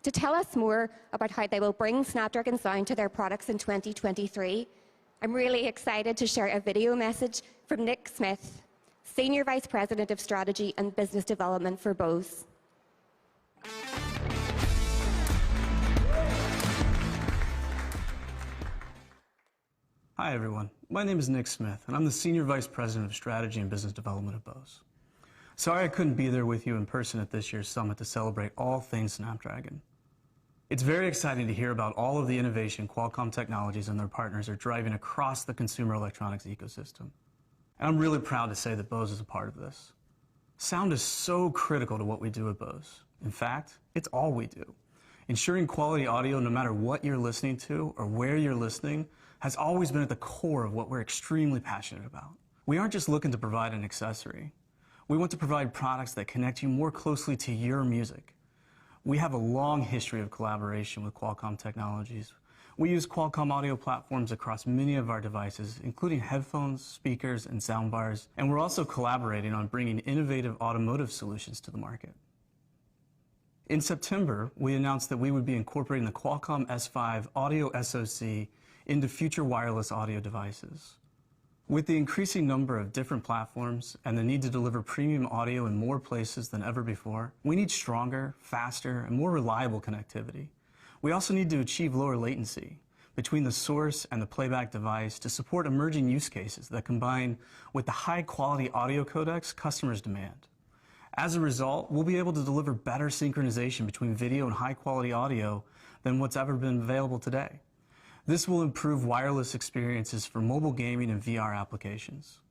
To tell us more about how they will bring Snapdragon Sound to their products in 2023, I'm really excited to share a video message from Nick Smith, Senior Vice President of Strategy and Business Development for Bose. Hi everyone, my name is Nick Smith and I'm the Senior Vice President of Strategy and Business Development at Bose. Sorry I couldn't be there with you in person at this year's summit to celebrate all things Snapdragon. It's very exciting to hear about all of the innovation Qualcomm Technologies and their partners are driving across the consumer electronics ecosystem. And I'm really proud to say that Bose is a part of this. Sound is so critical to what we do at Bose. In fact, it's all we do. Ensuring quality audio no matter what you're listening to or where you're listening has always been at the core of what we're extremely passionate about. We aren't just looking to provide an accessory. We want to provide products that connect you more closely to your music. We have a long history of collaboration with Qualcomm Technologies. We use Qualcomm audio platforms across many of our devices, including headphones, speakers, and soundbars, and we're also collaborating on bringing innovative automotive solutions to the market. In September, we announced that we would be incorporating the Qualcomm S5 audio SoC into future wireless audio devices. With the increasing number of different platforms and the need to deliver premium audio in more places than ever before, we need stronger, faster, and more reliable connectivity. We also need to achieve lower latency between the source and the playback device to support emerging use cases that combine with the high-quality audio codecs customers demand. As a result, we'll be able to deliver better synchronization between video and high-quality audio than what's ever been available today. This will improve wireless experiences for mobile gaming and VR applications.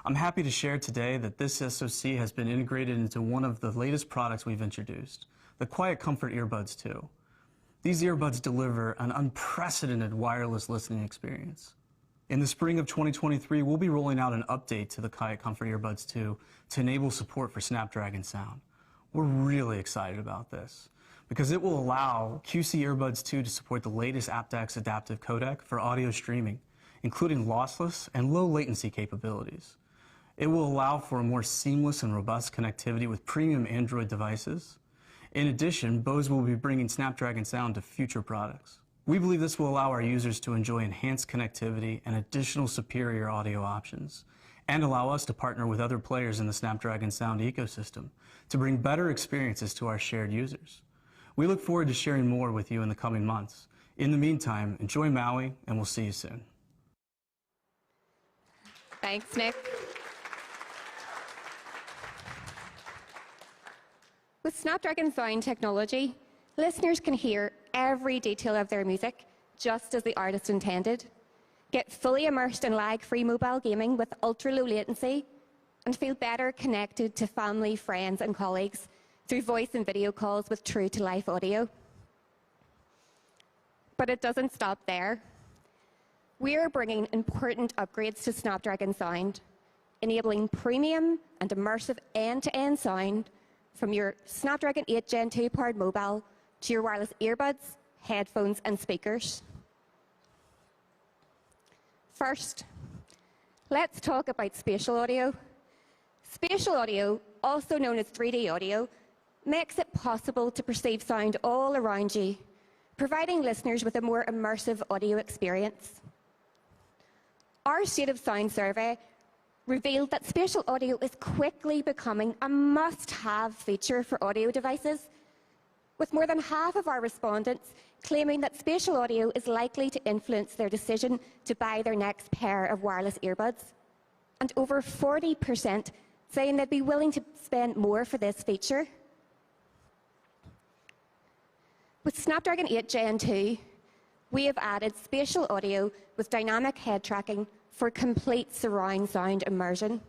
I'm happy to share today that this SoC has been integrated into one of the latest products we've introduced, the Quiet Comfort Earbuds 2. These earbuds deliver an unprecedented wireless listening experience. In the spring of 2023, we'll be rolling out an update to the Quiet Comfort Earbuds 2 to enable support for Snapdragon Sound. We're really excited about this because it will allow QC Earbuds 2 to support the latest aptX adaptive codec for audio streaming, including lossless and low latency capabilities. It will allow for a more seamless and robust connectivity with premium Android devices. In addition, Bose will be bringing Snapdragon Sound to future products. We believe this will allow our users to enjoy enhanced connectivity and additional superior audio options, and allow us to partner with other players in the Snapdragon Sound ecosystem to bring better experiences to our shared users. We look forward to sharing more with you in the coming months. In the meantime, enjoy Maui, and we'll see you soon. Thanks, Nick. With Snapdragon Sound technology, listeners can hear every detail of their music just as the artist intended, get fully immersed in lag-free mobile gaming with ultra-low latency, and feel better connected to family, friends, and colleagues through voice and video calls with true-to-life audio. But it doesn't stop there. We are bringing important upgrades to Snapdragon Sound, enabling premium and immersive end-to-end sound from your Snapdragon 8 Gen 2 powered mobile to your wireless earbuds, headphones, and speakers. First, let's talk about spatial audio. Spatial audio, also known as 3D audio, makes it possible to perceive sound all around you, providing listeners with a more immersive audio experience. Our State of Sound survey revealed that spatial audio is quickly becoming a must-have feature for audio devices, with more than half of our respondents claiming that spatial audio is likely to influence their decision to buy their next pair of wireless earbuds, and over 40% saying they'd be willing to spend more for this feature. With Snapdragon 8 Gen 2, we have added spatial audio with dynamic head tracking for complete surround sound immersion.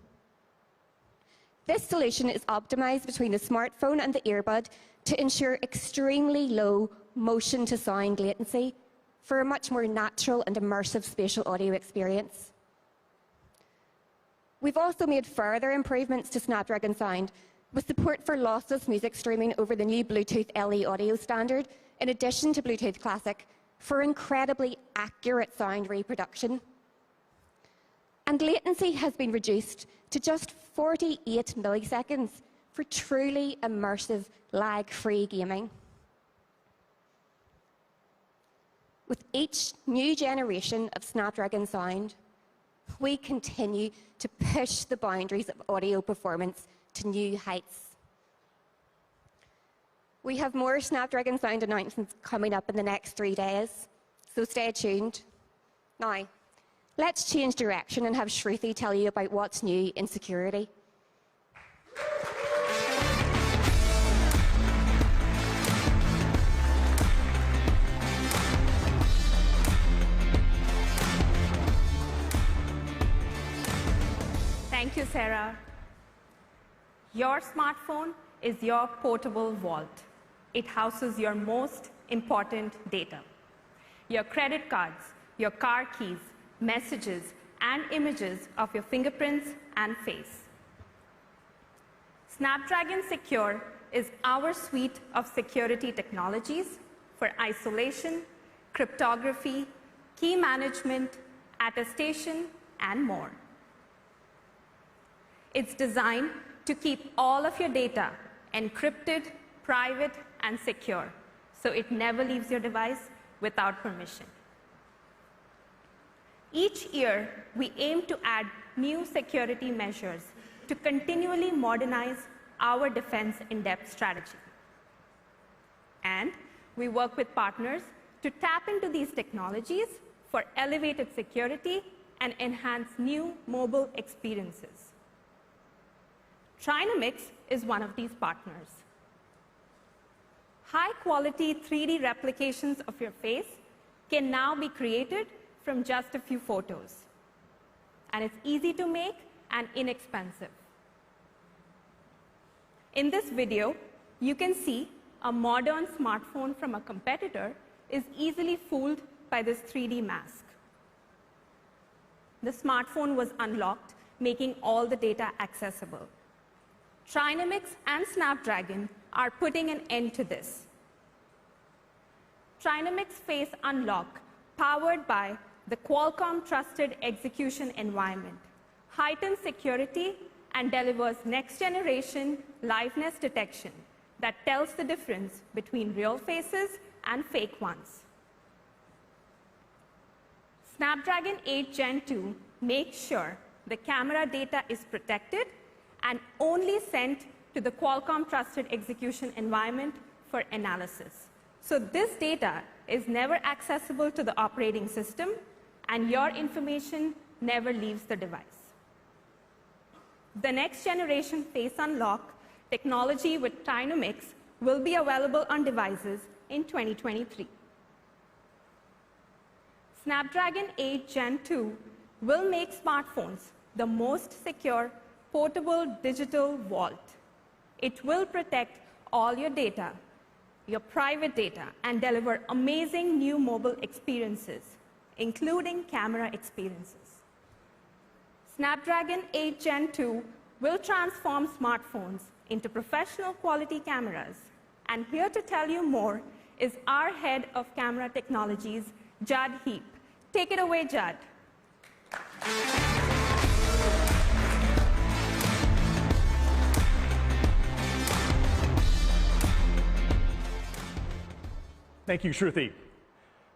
This solution is optimized between the smartphone and the earbud to ensure extremely low motion-to-sound latency for a much more natural and immersive spatial audio experience. We've also made further improvements to Snapdragon Sound with support for lossless music streaming over the new Bluetooth LE audio standard, in addition to Bluetooth Classic, for incredibly accurate sound reproduction. And latency has been reduced to just 48 milliseconds for truly immersive, lag-free gaming. With each new generation of Snapdragon Sound, we continue to push the boundaries of audio performance to new heights. We have more Snapdragon Sound announcements coming up in the next 3 days, so stay tuned. Now, let's change direction and have Shruti tell you about what's new in security. Thank you, Sarah. Your smartphone is your portable vault. It houses your most important data. Your credit cards, your car keys, messages, and images of your fingerprints and face. Snapdragon Secure is our suite of security technologies for isolation, cryptography, key management, attestation, and more. It's designed to keep all of your data encrypted, private, and secure, so it never leaves your device without permission. Each year, we aim to add new security measures to continually modernize our defense in-depth strategy. And we work with partners to tap into these technologies for elevated security and enhance new mobile experiences. Trinamix is one of these partners. High-quality 3D replications of your face can now be created from just a few photos. And it's easy to make and inexpensive. In this video, you can see a modern smartphone from a competitor is easily fooled by this 3D mask. The smartphone was unlocked, making all the data accessible. Trinamix and Snapdragon are putting an end to this. Trinamix Face Unlock, powered by the Qualcomm Trusted Execution Environment, heightens security and delivers next-generation liveness detection that tells the difference between real faces and fake ones. Snapdragon 8 Gen 2 makes sure the camera data is protected and only sent to the Qualcomm Trusted Execution Environment for analysis. So this data is never accessible to the operating system, and your information never leaves the device. The next generation face unlock technology with Dynamics will be available on devices in 2023. Snapdragon 8 Gen 2 will make smartphones the most secure portable digital vault. It will protect all your data, your private data, and deliver amazing new mobile experiences, including camera experiences. Snapdragon 8 Gen 2 will transform smartphones into professional quality cameras. And here to tell you more is our head of camera technologies, Judd Heap. Take it away, Judd. Thank you, Shruti.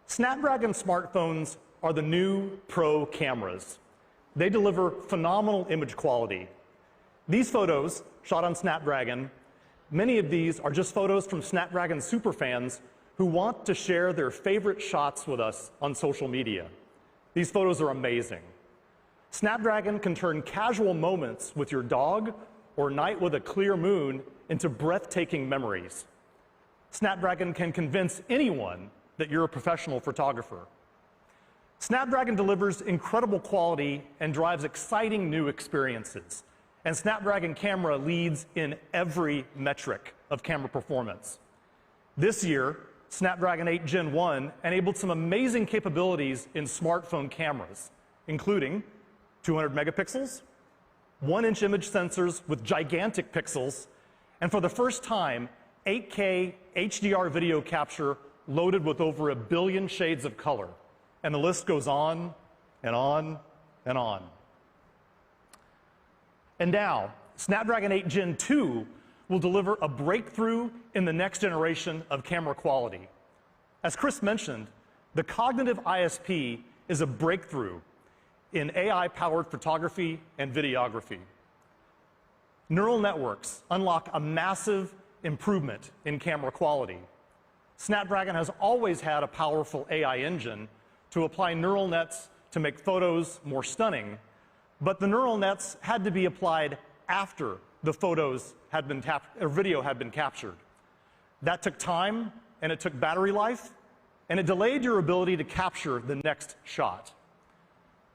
Snapdragon smartphones are the new pro cameras. They deliver phenomenal image quality. These photos, shot on Snapdragon, many of these are just photos from Snapdragon superfans who want to share their favorite shots with us on social media. These photos are amazing. Snapdragon can turn casual moments with your dog or night with a clear moon into breathtaking memories. Snapdragon can convince anyone that you're a professional photographer. Snapdragon delivers incredible quality and drives exciting new experiences. And Snapdragon camera leads in every metric of camera performance. This year, Snapdragon 8 Gen 1 enabled some amazing capabilities in smartphone cameras, including 200 megapixels, 1-inch image sensors with gigantic pixels, and for the first time, 8K HDR video capture loaded with over 1 billion shades of color. And the list goes on and on and on. And now, Snapdragon 8 Gen 2 will deliver a breakthrough in the next generation of camera quality. As Chris mentioned, the cognitive ISP is a breakthrough in AI-powered photography and videography. Neural networks unlock a massive improvement in camera quality. Snapdragon has always had a powerful AI engine to apply neural nets to make photos more stunning, but the neural nets had to be applied after the photos had been video had been captured. That took time, and it took battery life, and it delayed your ability to capture the next shot.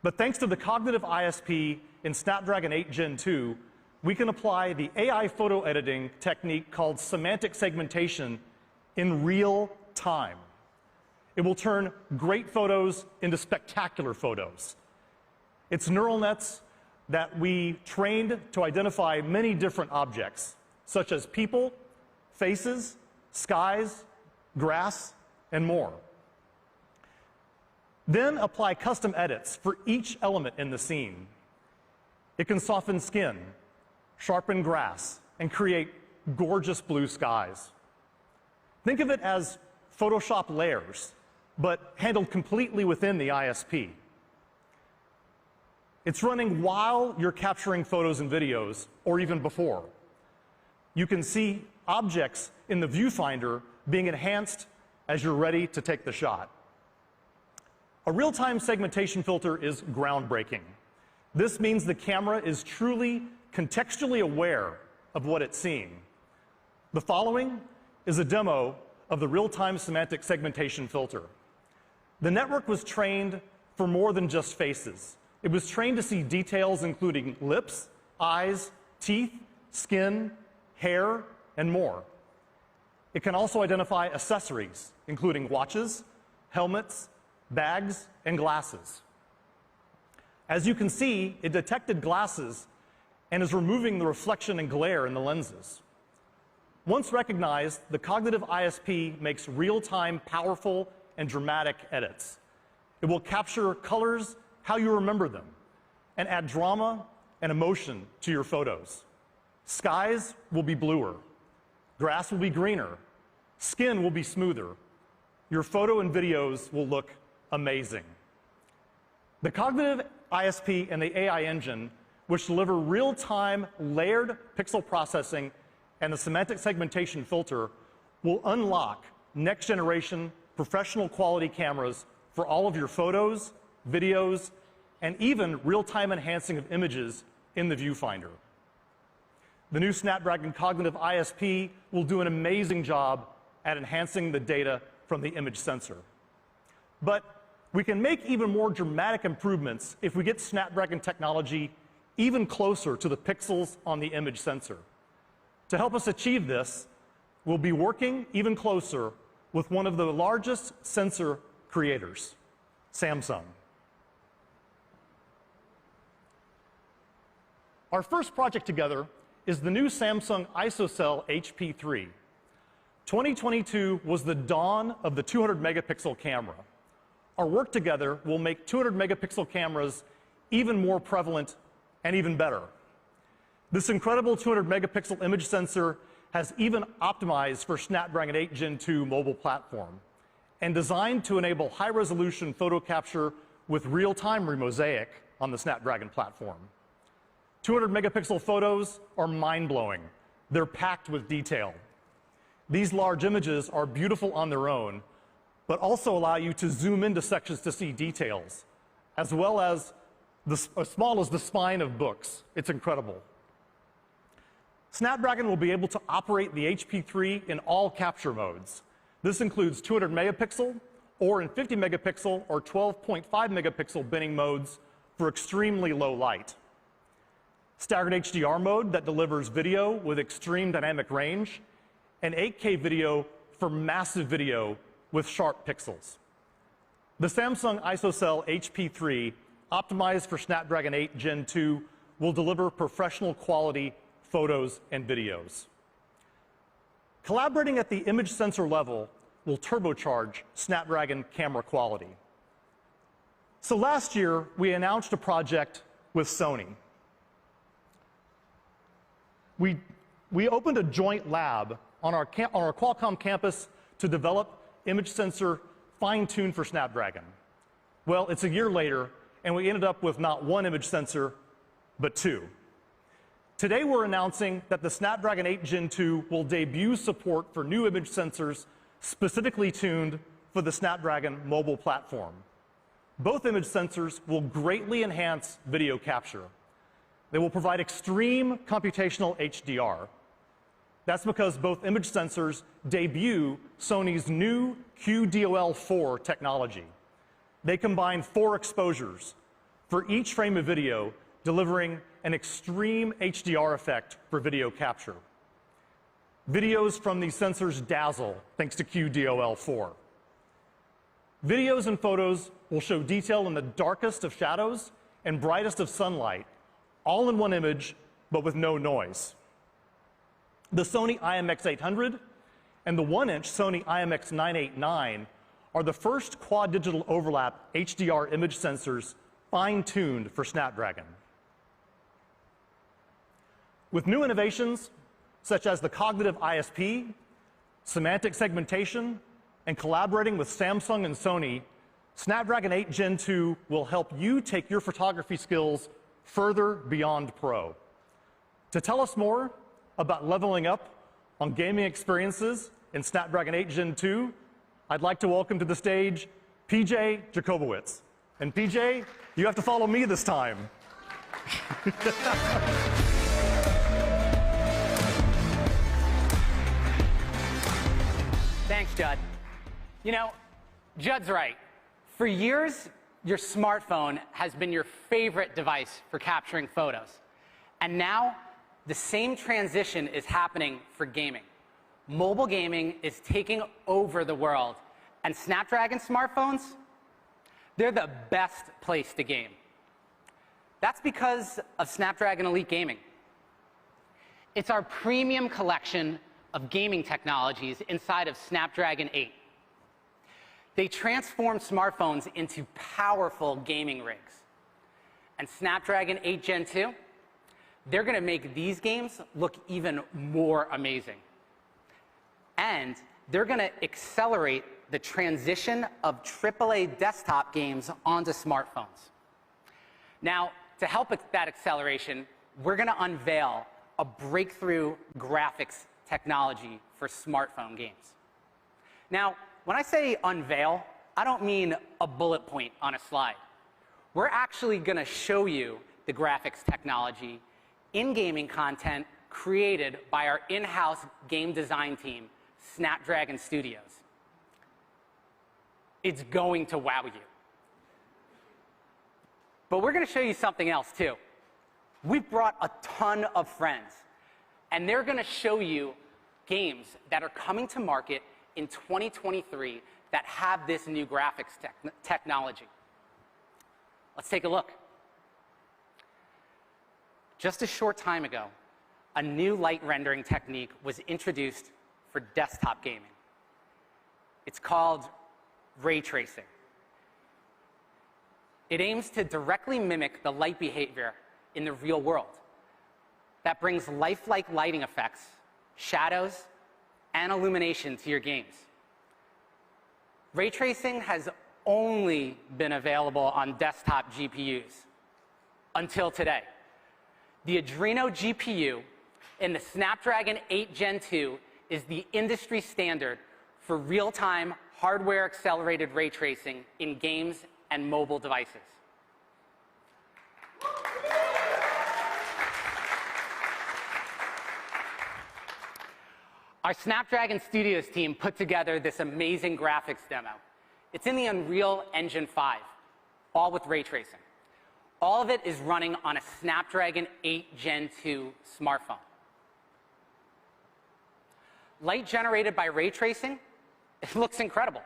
But thanks to the cognitive ISP in Snapdragon 8 Gen 2, we can apply the AI photo editing technique called semantic segmentation in real time. It will turn great photos into spectacular photos. It's neural nets that we trained to identify many different objects, such as people, faces, skies, grass, and more. Then apply custom edits for each element in the scene. It can soften skin, sharpen grass, and create gorgeous blue skies. Think of it as Photoshop layers, but handled completely within the ISP. It's running while you're capturing photos and videos, or even before. You can see objects in the viewfinder being enhanced as you're ready to take the shot. A real-time segmentation filter is groundbreaking. This means the camera is truly contextually aware of what it's seeing. The following is a demo of the real-time semantic segmentation filter. The network was trained for more than just faces. It was trained to see details including lips, eyes, teeth, skin, hair, and more. It can also identify accessories, including watches, helmets, bags, and glasses. As you can see, it detected glasses and is removing the reflection and glare in the lenses. Once recognized, the cognitive ISP makes real-time, powerful, and dramatic edits. It will capture colors how you remember them and add drama and emotion to your photos. Skies will be bluer. Grass will be greener. Skin will be smoother. Your photo and videos will look amazing. The cognitive ISP and the AI engine, which deliver real-time layered pixel processing and the semantic segmentation filter, will unlock next-generation professional quality cameras for all of your photos, videos, and even real-time enhancing of images in the viewfinder. the new Snapdragon Cognitive ISP will do an amazing job at enhancing the data from the image sensor. But we can make even more dramatic improvements if we get Snapdragon technology even closer to the pixels on the image sensor. To help us achieve this, we'll be working even closer with one of the largest sensor creators, Samsung. Our first project together is the new Samsung ISOCELL HP3. 2022 was the dawn of the 200 megapixel camera. Our work together will make 200 megapixel cameras even more prevalent and even better. This incredible 200 megapixel image sensor has even optimized for Snapdragon 8 Gen 2 mobile platform and designed to enable high-resolution photo capture with real-time remosaic on the Snapdragon platform. 200 megapixel photos are mind-blowing. They're packed with detail. These large images are beautiful on their own, but also allow you to zoom into sections to see details, as well as as small as the spine of books. It's incredible. Snapdragon will be able to operate the HP3 in all capture modes. This includes 200 megapixel, or in 50 megapixel or 12.5 megapixel binning modes for extremely low light. Staggered HDR mode that delivers video with extreme dynamic range, and 8K video for massive video with sharp pixels. The Samsung ISOCELL HP3, optimized for Snapdragon 8 Gen 2, will deliver professional quality photos and videos. Collaborating at the image sensor level will turbocharge Snapdragon camera quality. So last year, we announced a project with Sony. We opened a joint lab on our Qualcomm campus to develop image sensor fine-tuned for Snapdragon. Well, it's a year later, and we ended up with not one image sensor, but two. Today, we're announcing that the Snapdragon 8 Gen 2 will debut support for new image sensors specifically tuned for the Snapdragon mobile platform. Both image sensors will greatly enhance video capture. They will provide extreme computational HDR. That's because both image sensors debut Sony's new QDOL4 technology. They combine 4 exposures for each frame of video, delivering an extreme HDR effect for video capture. Videos from these sensors dazzle thanks to QDOL4. Videos and photos will show detail in the darkest of shadows and brightest of sunlight, all in one image, but with no noise. The Sony IMX800 and the 1-inch Sony IMX989 are the first quad digital overlap HDR image sensors fine-tuned for Snapdragon. With new innovations such as the cognitive ISP, semantic segmentation, and collaborating with Samsung and Sony, Snapdragon 8 Gen 2 will help you take your photography skills further beyond pro. To tell us more about leveling up on gaming experiences in Snapdragon 8 Gen 2, I'd like to welcome to the stage PJ Jacobowitz. And PJ, you have to follow me this time. Thanks, Judd. You know, Judd's right. For years, your smartphone has been your favorite device for capturing photos. And now, the same transition is happening for gaming. Mobile gaming is taking over the world, and Snapdragon smartphones, they're the best place to game. That's because of Snapdragon Elite Gaming. It's our premium collection of gaming technologies inside of Snapdragon 8. They transform smartphones into powerful gaming rigs. And Snapdragon 8 Gen 2, they're going to make these games look even more amazing. And they're going to accelerate the transition of AAA desktop games onto smartphones. Now, to help with that acceleration, we're going to unveil a breakthrough graphics technology for smartphone games. Now, when I say unveil, I don't mean a bullet point on a slide. We're actually going to show you the graphics technology in gaming content created by our in-house game design team, Snapdragon Studios. It's going to wow you. But we're going to show you something else, too. We've brought a ton of friends, and they're going to show you games that are coming to market in 2023 that have this new graphics technology. Let's take a look. Just a short time ago, a new light rendering technique was introduced for desktop gaming. It's called ray tracing. It aims to directly mimic the light behavior in the real world. That brings lifelike lighting effects, shadows, and illumination to your games. Ray tracing has only been available on desktop GPUs until today. The Adreno GPU in the Snapdragon 8 Gen 2 is the industry standard for real-time hardware-accelerated ray tracing in games and mobile devices. Our Snapdragon Studios team put together this amazing graphics demo. It's in the Unreal Engine 5, all with ray tracing. All of it is running on a Snapdragon 8 Gen 2 smartphone. Light generated by ray tracing, it looks incredible.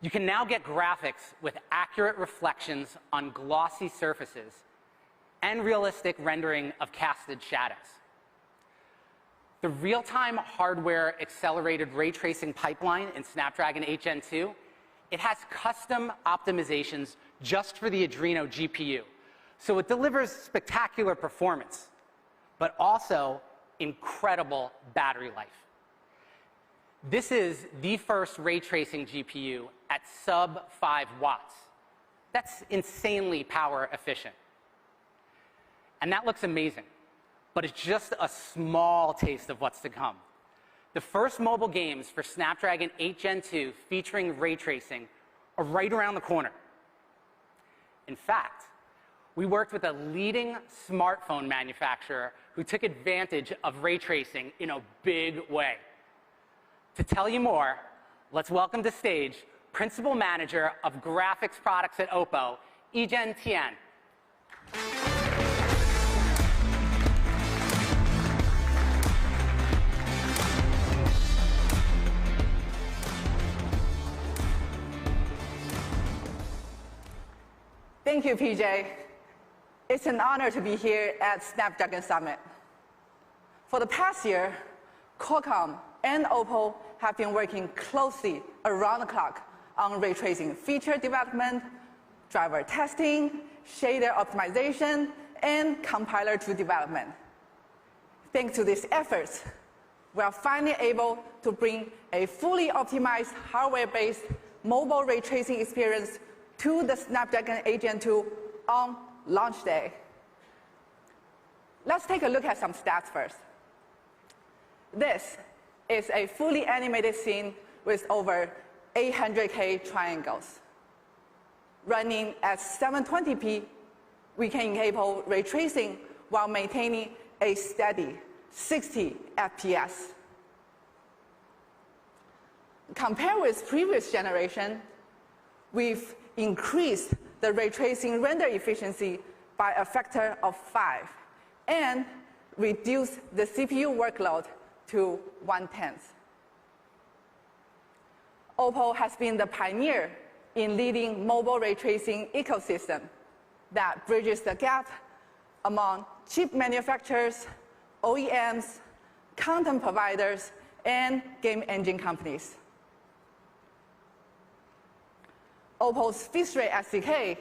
You can now get graphics with accurate reflections on glossy surfaces and realistic rendering of casted shadows. The real-time hardware accelerated ray tracing pipeline in Snapdragon 8 Gen 2, it has custom optimizations just for the Adreno GPU. So it delivers spectacular performance, but also incredible battery life. This is the first ray tracing GPU at sub 5 watts. That's insanely power efficient. And that looks amazing, but it's just a small taste of what's to come. The first mobile games for Snapdragon 8 Gen 2 featuring ray tracing are right around the corner. In fact, we worked with a leading smartphone manufacturer who took advantage of ray tracing in a big way. To tell you more, let's welcome to stage Principal Manager of Graphics Products at Oppo, Yizhen Tian. Thank you, PJ. It's an honor to be here at Snapdragon Summit. For the past year, Qualcomm and Oppo have been working closely around the clock on ray tracing feature development, driver testing, shader optimization, and compiler tool development. Thanks to these efforts, we are finally able to bring a fully optimized hardware-based mobile ray tracing experience to the Snapdragon 8 Gen 2 on launch day. Let's take a look at some stats first. This is a fully animated scene with over 800K triangles. Running at 720p, we can enable ray tracing while maintaining a steady 60 FPS. Compared with previous generation, we've increased the ray tracing render efficiency by a factor of 5 and reduced the CPU workload to 1/10. Oppo has been the pioneer in leading mobile ray tracing ecosystem that bridges the gap among chip manufacturers, OEMs, content providers, and game engine companies. Oppo's Fixed Ray SDK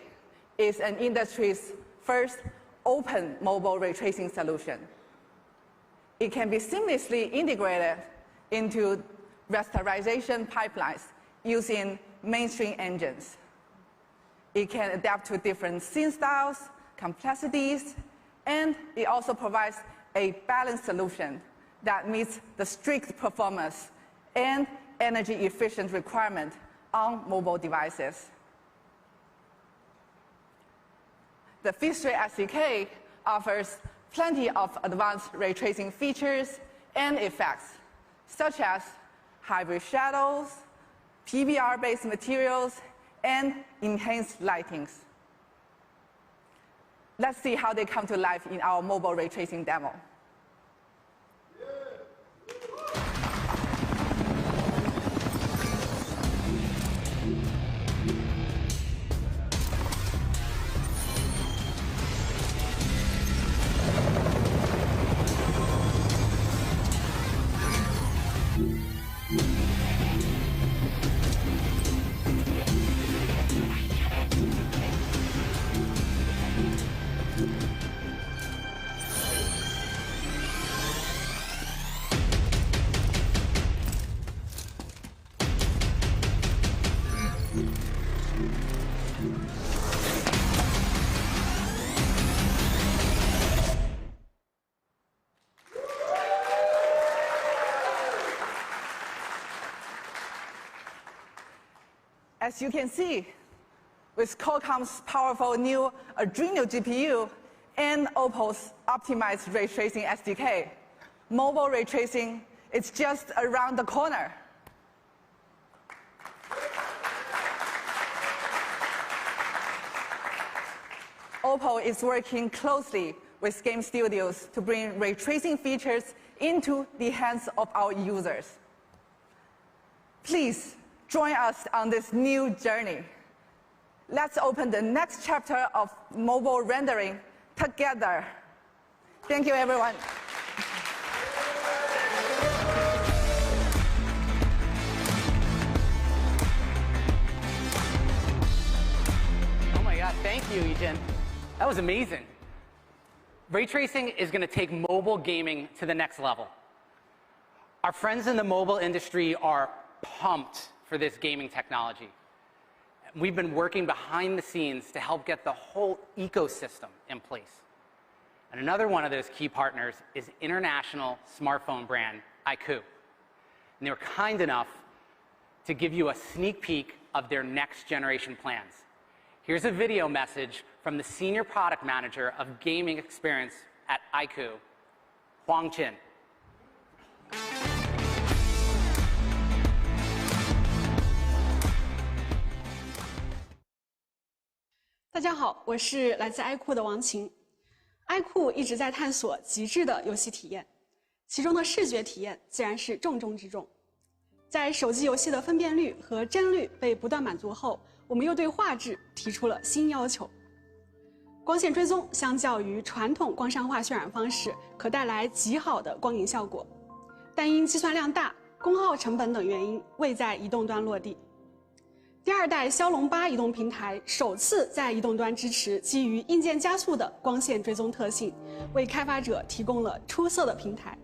is an industry's first open mobile ray tracing solution. It can be seamlessly integrated into rasterization pipelines using mainstream engines. It can adapt to different scene styles, complexities, and it also provides a balanced solution that meets the strict performance and energy efficient requirement on mobile devices. The Fixed Ray SDK offers plenty of advanced ray tracing features and effects, such as hybrid shadows, PBR-based materials, and enhanced lightings. Let's see how they come to life in our mobile ray tracing demo. As you can see, with Qualcomm's powerful new Adreno GPU and Oppo's optimized ray tracing SDK, mobile ray tracing is just around the corner. Oppo is working closely with game studios to bring ray tracing features into the hands of our users. Please join us on this new journey. Let's open the next chapter of mobile rendering together. Thank you, everyone. Oh my God, thank you, Yijin. That was amazing. Ray tracing is going to take mobile gaming to the next level. Our friends in the mobile industry are pumped for this gaming technology. We've been working behind the scenes to help get the whole ecosystem in place. And another one of those key partners is international smartphone brand iQOO. And they were kind enough to give you a sneak peek of their next generation plans. Here's a video message from the senior product manager of gaming experience at iQOO, Huang Qin. 大家好，我是来自iQOO的王琴。iQOO一直在探索极致的游戏体验，其中的视觉体验自然是重中之重。在手机游戏的分辨率和帧率被不断满足后，我们又对画质提出了新要求。光线追踪相较于传统光山化渲染方式，可带来极好的光影效果，但因计算量大、功耗成本等原因，未在移动端落地。 第二代骁龙8移动平台首次在移动端支持基于硬件加速的光线追踪特性，为开发者提供了出色的平台。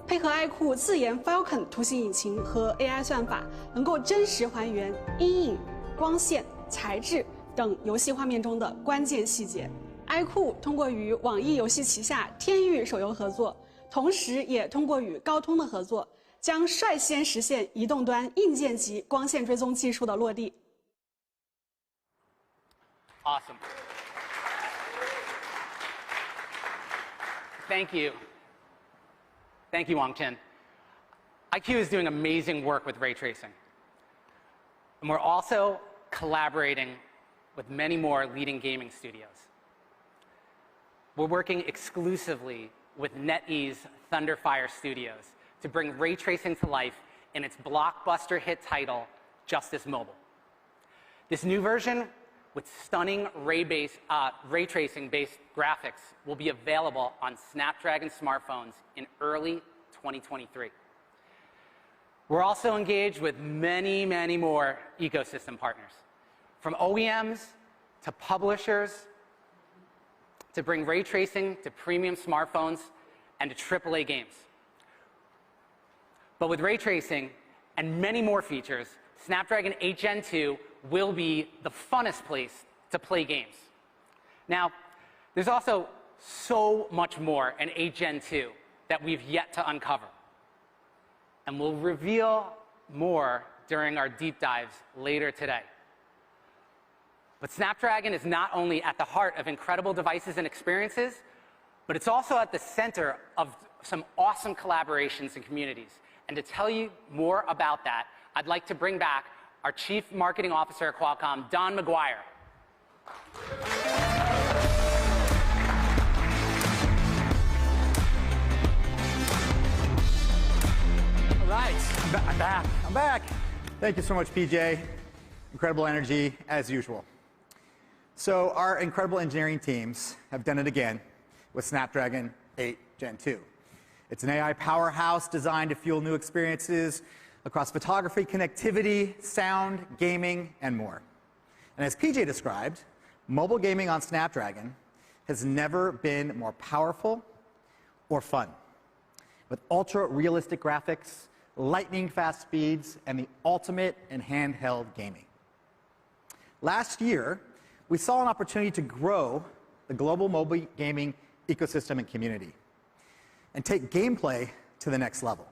配合iQOO自研 Falcon 图形引擎和 AI 算法，能够真实还原阴影、光线、材质等游戏画面中的关键细节。iQOO 通过与网易游戏旗下天域手游合作，同时也通过与高通的合作，将率先实现移动端硬件级光线追踪技术的落地。Awesome. Thank you. Thank you, Wang Qin. iQOO is doing amazing work with ray tracing. And we're also collaborating with many more leading gaming studios. We're working exclusively with NetEase Thunderfire Studios to bring ray tracing to life in its blockbuster hit title, Justice Mobile. This new version with stunning ray tracing-based graphics will be available on Snapdragon smartphones in early 2023. We're also engaged with many, many more ecosystem partners, from OEMs to publishers, to bring ray tracing to premium smartphones and to AAA games. But with ray tracing and many more features, Snapdragon 8 Gen 2 will be the funnest place to play games. Now, there's also so much more in 8 Gen 2 that we've yet to uncover. And we'll reveal more during our deep dives later today. But Snapdragon is not only at the heart of incredible devices and experiences, but it's also at the center of some awesome collaborations and communities. And to tell you more about that, I'd like to bring back our Chief Marketing Officer at Qualcomm, Don McGuire. All right, I'm back. Thank you so much, PJ. Incredible energy, as usual. So our incredible engineering teams have done it again with Snapdragon 8 Gen 2. It's an AI powerhouse designed to fuel new experiences across photography, connectivity, sound, gaming, and more. And as PJ described, mobile gaming on Snapdragon has never been more powerful or fun. With ultra-realistic graphics, lightning-fast speeds, and the ultimate in handheld gaming. Last year, we saw an opportunity to grow the global mobile gaming ecosystem and community and take gameplay to the next level.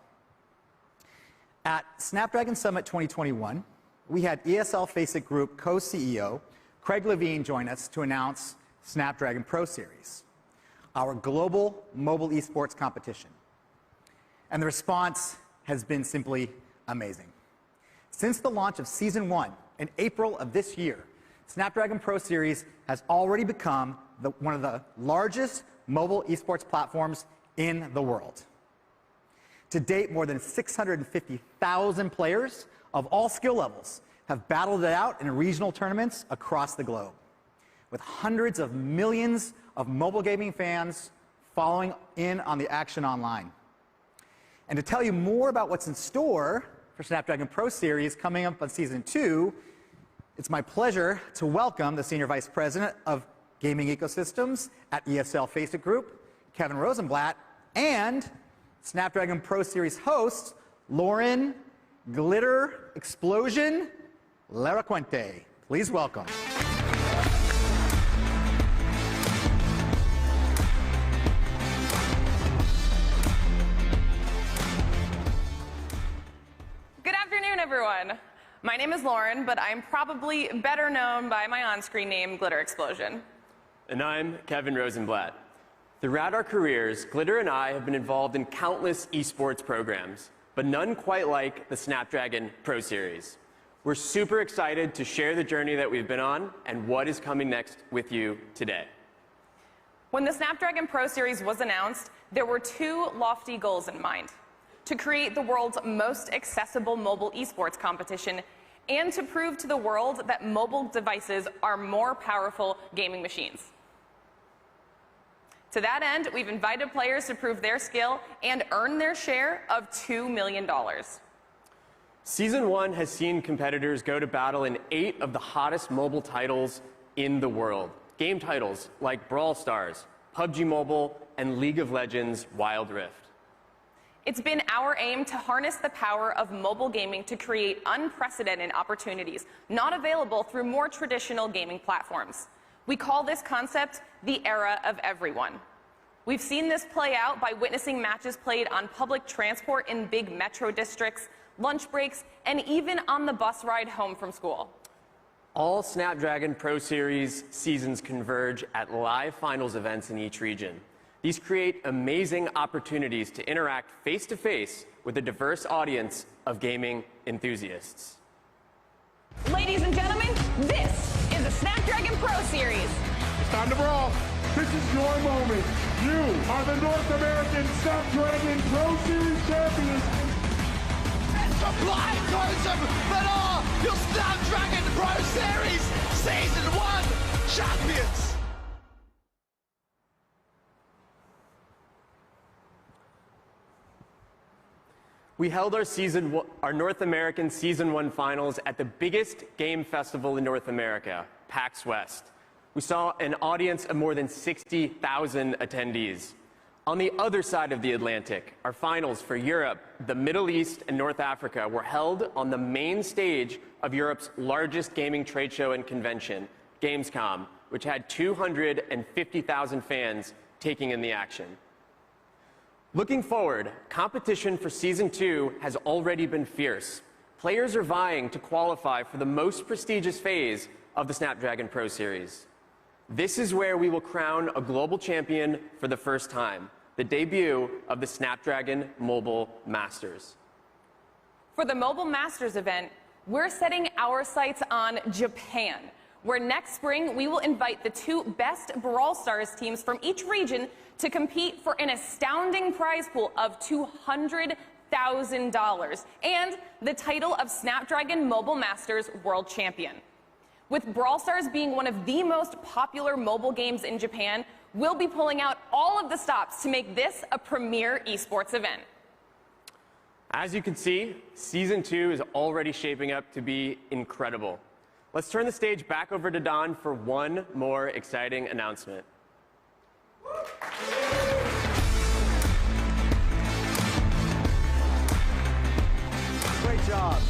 At Snapdragon Summit 2021, we had ESL Faceit Group co-CEO Craig Levine join us to announce Snapdragon Pro Series, our global mobile esports competition. And the response has been simply amazing. Since the launch of Season 1 in April of this year, Snapdragon Pro Series has already become one of the largest mobile esports platforms in the world. To date, more than 650,000 players of all skill levels have battled it out in regional tournaments across the globe, with hundreds of millions of mobile gaming fans following in on the action online. And to tell you more about what's in store for Snapdragon Pro Series coming up on Season 2, it's my pleasure to welcome the Senior Vice President of Gaming Ecosystems at ESL Faceit Group, Kevin Rosenblatt, and Snapdragon Pro Series host, Lauren Glitter Explosion Laracuente. Please welcome. Good afternoon, everyone. My name is Lauren, but I'm probably better known by my on-screen name, Glitter Explosion. And I'm Kevin Rosenblatt. Throughout our careers, Glitter and I have been involved in countless esports programs, but none quite like the Snapdragon Pro Series. We're super excited to share the journey that we've been on and what is coming next with you today. When the Snapdragon Pro Series was announced, there were 2 lofty goals in mind: to create the world's most accessible mobile esports competition, and to prove to the world that mobile devices are more powerful gaming machines. To that end, we've invited players to prove their skill and earn their share of $2 million. Season 1 has seen competitors go to battle in 8 of the hottest mobile titles in the world. Game titles like Brawl Stars, PUBG Mobile, and League of Legends Wild Rift. It's been our aim to harness the power of mobile gaming to create unprecedented opportunities not available through more traditional gaming platforms. We call this concept the era of everyone. We've seen this play out by witnessing matches played on public transport in big metro districts, lunch breaks, and even on the bus ride home from school. All Snapdragon Pro Series seasons converge at live finals events in each region. These create amazing opportunities to interact face-to-face with a diverse audience of gaming enthusiasts. Ladies and gentlemen, this is the Snapdragon Pro Series. It's time to brawl. This is your moment. You are the North American Snapdragon Pro Series champions. It's the blind closure that are your Snapdragon Pro Series Season 1 champions. We held our North American Season 1 finals at the biggest game festival in North America, PAX West. We saw an audience of more than 60,000 attendees. On the other side of the Atlantic, our finals for Europe, the Middle East, and North Africa were held on the main stage of Europe's largest gaming trade show and convention, Gamescom, which had 250,000 fans taking in the action. Looking forward, competition for Season 2 has already been fierce. Players are vying to qualify for the most prestigious phase of the Snapdragon Pro Series. This is where we will crown a global champion for the first time, the debut of the Snapdragon Mobile Masters. For the Mobile Masters event, we're setting our sights on Japan, where next spring we will invite the 2 best Brawl Stars teams from each region to compete for an astounding prize pool of $200,000 and the title of Snapdragon Mobile Masters World Champion. With Brawl Stars being one of the most popular mobile games in Japan, we'll be pulling out all of the stops to make this a premier esports event. As you can see, Season 2 is already shaping up to be incredible. Let's turn the stage back over to Don for one more exciting announcement. Great job.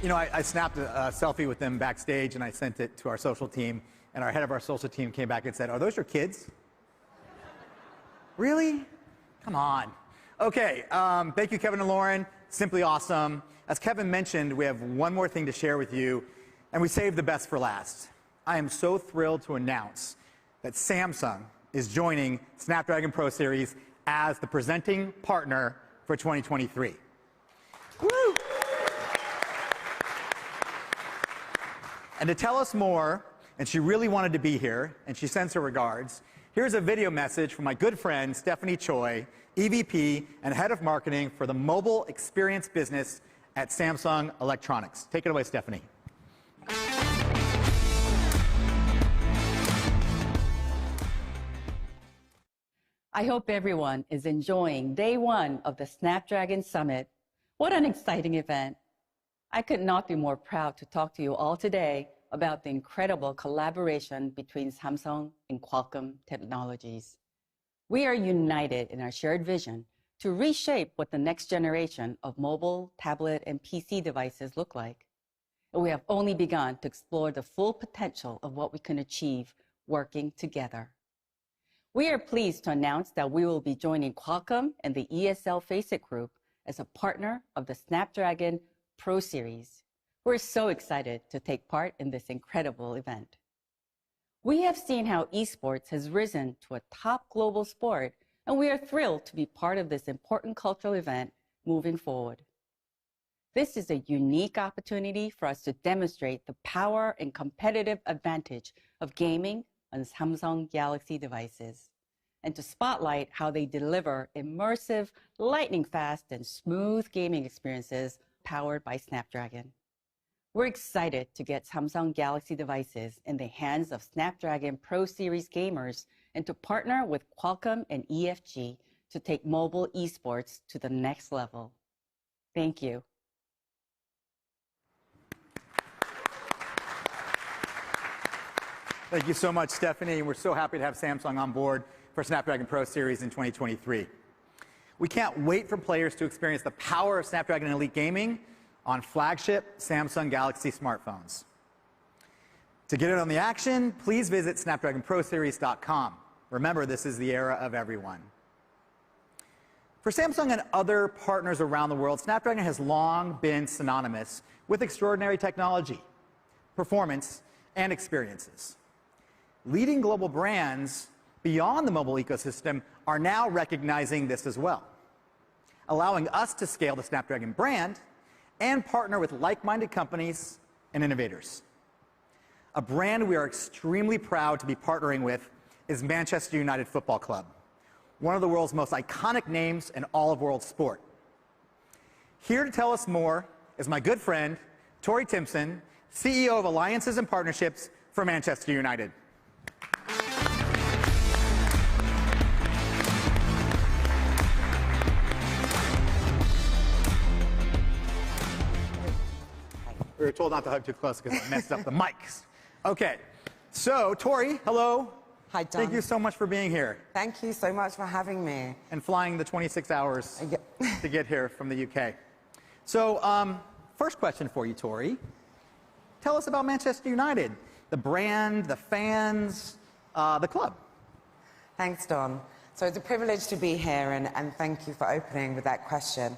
You know, I snapped a selfie with them backstage, and I sent it to our social team, and our head of our social team came back and said, "Are those your kids?" Really? Come on. Okay, thank you, Kevin and Lauren. Simply awesome. As Kevin mentioned, we have one more thing to share with you, and we saved the best for last. I am so thrilled to announce that Samsung is joining Snapdragon Pro Series as the presenting partner for 2023. Woo! And to tell us more, and she really wanted to be here, and she sends her regards, here's a video message from my good friend Stephanie Choi, EVP and Head of Marketing for the Mobile Experience Business at Samsung Electronics. Take it away, Stephanie. I hope everyone is enjoying day 1 of the Snapdragon Summit. What an exciting event. I could not be more proud to talk to you all today about the incredible collaboration between Samsung and Qualcomm Technologies. We are united in our shared vision to reshape what the next generation of mobile, tablet, and PC devices look like. And we have only begun to explore the full potential of what we can achieve working together. We are pleased to announce that we will be joining Qualcomm and the ESL Faceit Group as a partner of the Snapdragon Pro Series. We're so excited to take part in this incredible event. We have seen how esports has risen to a top global sport, and we are thrilled to be part of this important cultural event moving forward. This is a unique opportunity for us to demonstrate the power and competitive advantage of gaming on Samsung Galaxy devices, and to spotlight how they deliver immersive, lightning-fast, and smooth gaming experiences powered by Snapdragon. We're excited to get Samsung Galaxy devices in the hands of Snapdragon Pro Series gamers and to partner with Qualcomm and EFG to take mobile esports to the next level. Thank you. Thank you so much, Stephanie. We're so happy to have Samsung on board for Snapdragon Pro Series in 2023. We can't wait for players to experience the power of Snapdragon Elite Gaming on flagship Samsung Galaxy smartphones. To get in on the action, please visit snapdragonproseries.com. Remember, this is the era of everyone. For Samsung and other partners around the world, Snapdragon has long been synonymous with extraordinary technology, performance, and experiences. Leading global brands beyond the mobile ecosystem are now recognizing this as well, allowing us to scale the Snapdragon brand and partner with like-minded companies and innovators. A brand we are extremely proud to be partnering with is Manchester United Football Club, one of the world's most iconic names in all of world sport. Here to tell us more is my good friend, Tori Timpson, CEO of Alliances and Partnerships for Manchester United. We were told not to hug too close because it messed up the mics. Okay, so Tori, hello. Hi, Don. Thank you so much for being here. Thank you so much for having me. And flying the 26 hours to get here from the UK. So, first question for you, Tori. Tell us about Manchester United, the brand, the fans, the club. Thanks, Don. So it's a privilege to be here, and thank you for opening with that question.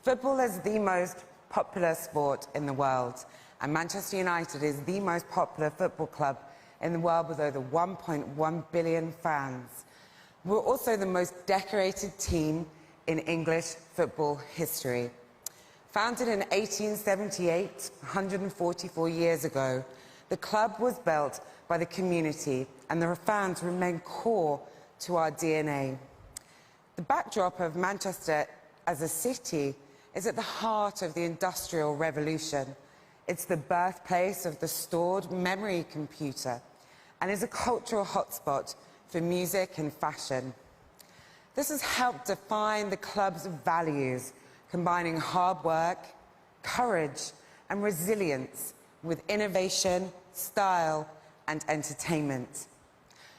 Football is the most popular sport in the world, and Manchester United is the most popular football club in the world with over 1.1 billion fans. We're also the most decorated team in English football history. Founded in 1878, 144 years ago, the club was built by the community, and the fans remain core to our DNA. The backdrop of Manchester as a city is at the heart of the Industrial Revolution. It's the birthplace of the stored memory computer and is a cultural hotspot for music and fashion. This has helped define the club's values, combining hard work, courage, and resilience with innovation, style, and entertainment.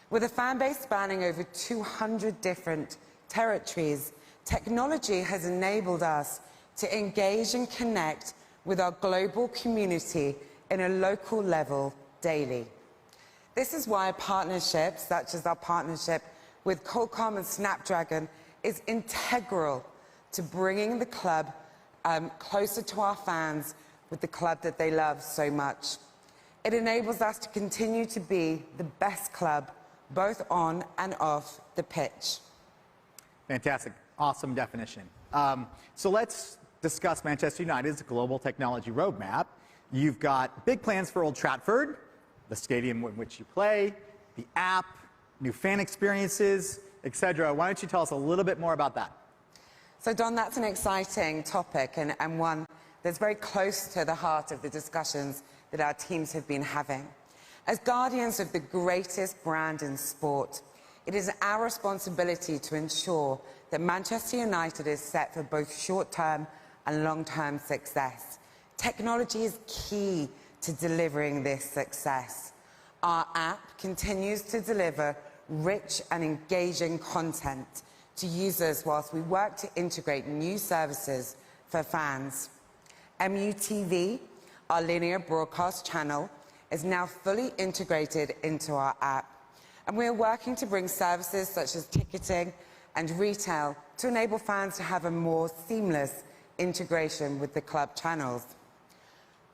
With a fan base spanning over 200 different territories, technology has enabled us to engage and connect with our global community in a local level daily. This is why partnerships, such as our partnership with Qualcomm and Snapdragon, is integral to bringing the club closer to our fans with the club that they love so much. It enables us to continue to be the best club, both on and off the pitch. Fantastic. Awesome definition. So let's discuss Manchester United's global technology roadmap. You've got big plans for Old Trafford, the stadium in which you play, the app, new fan experiences, etc. Why don't you tell us a little bit more about that? So, Don, that's an exciting topic and one that's very close to the heart of the discussions that our teams have been having. As guardians of the greatest brand in sport, it is our responsibility to ensure that Manchester United is set for both short-term and long-term success. Technology is key to delivering this success. Our app continues to deliver rich and engaging content to users whilst we work to integrate new services for fans. MUTV, our linear broadcast channel, is now fully integrated into our app, and we are working to bring services such as ticketing and retail to enable fans to have a more seamless integration with the club channels.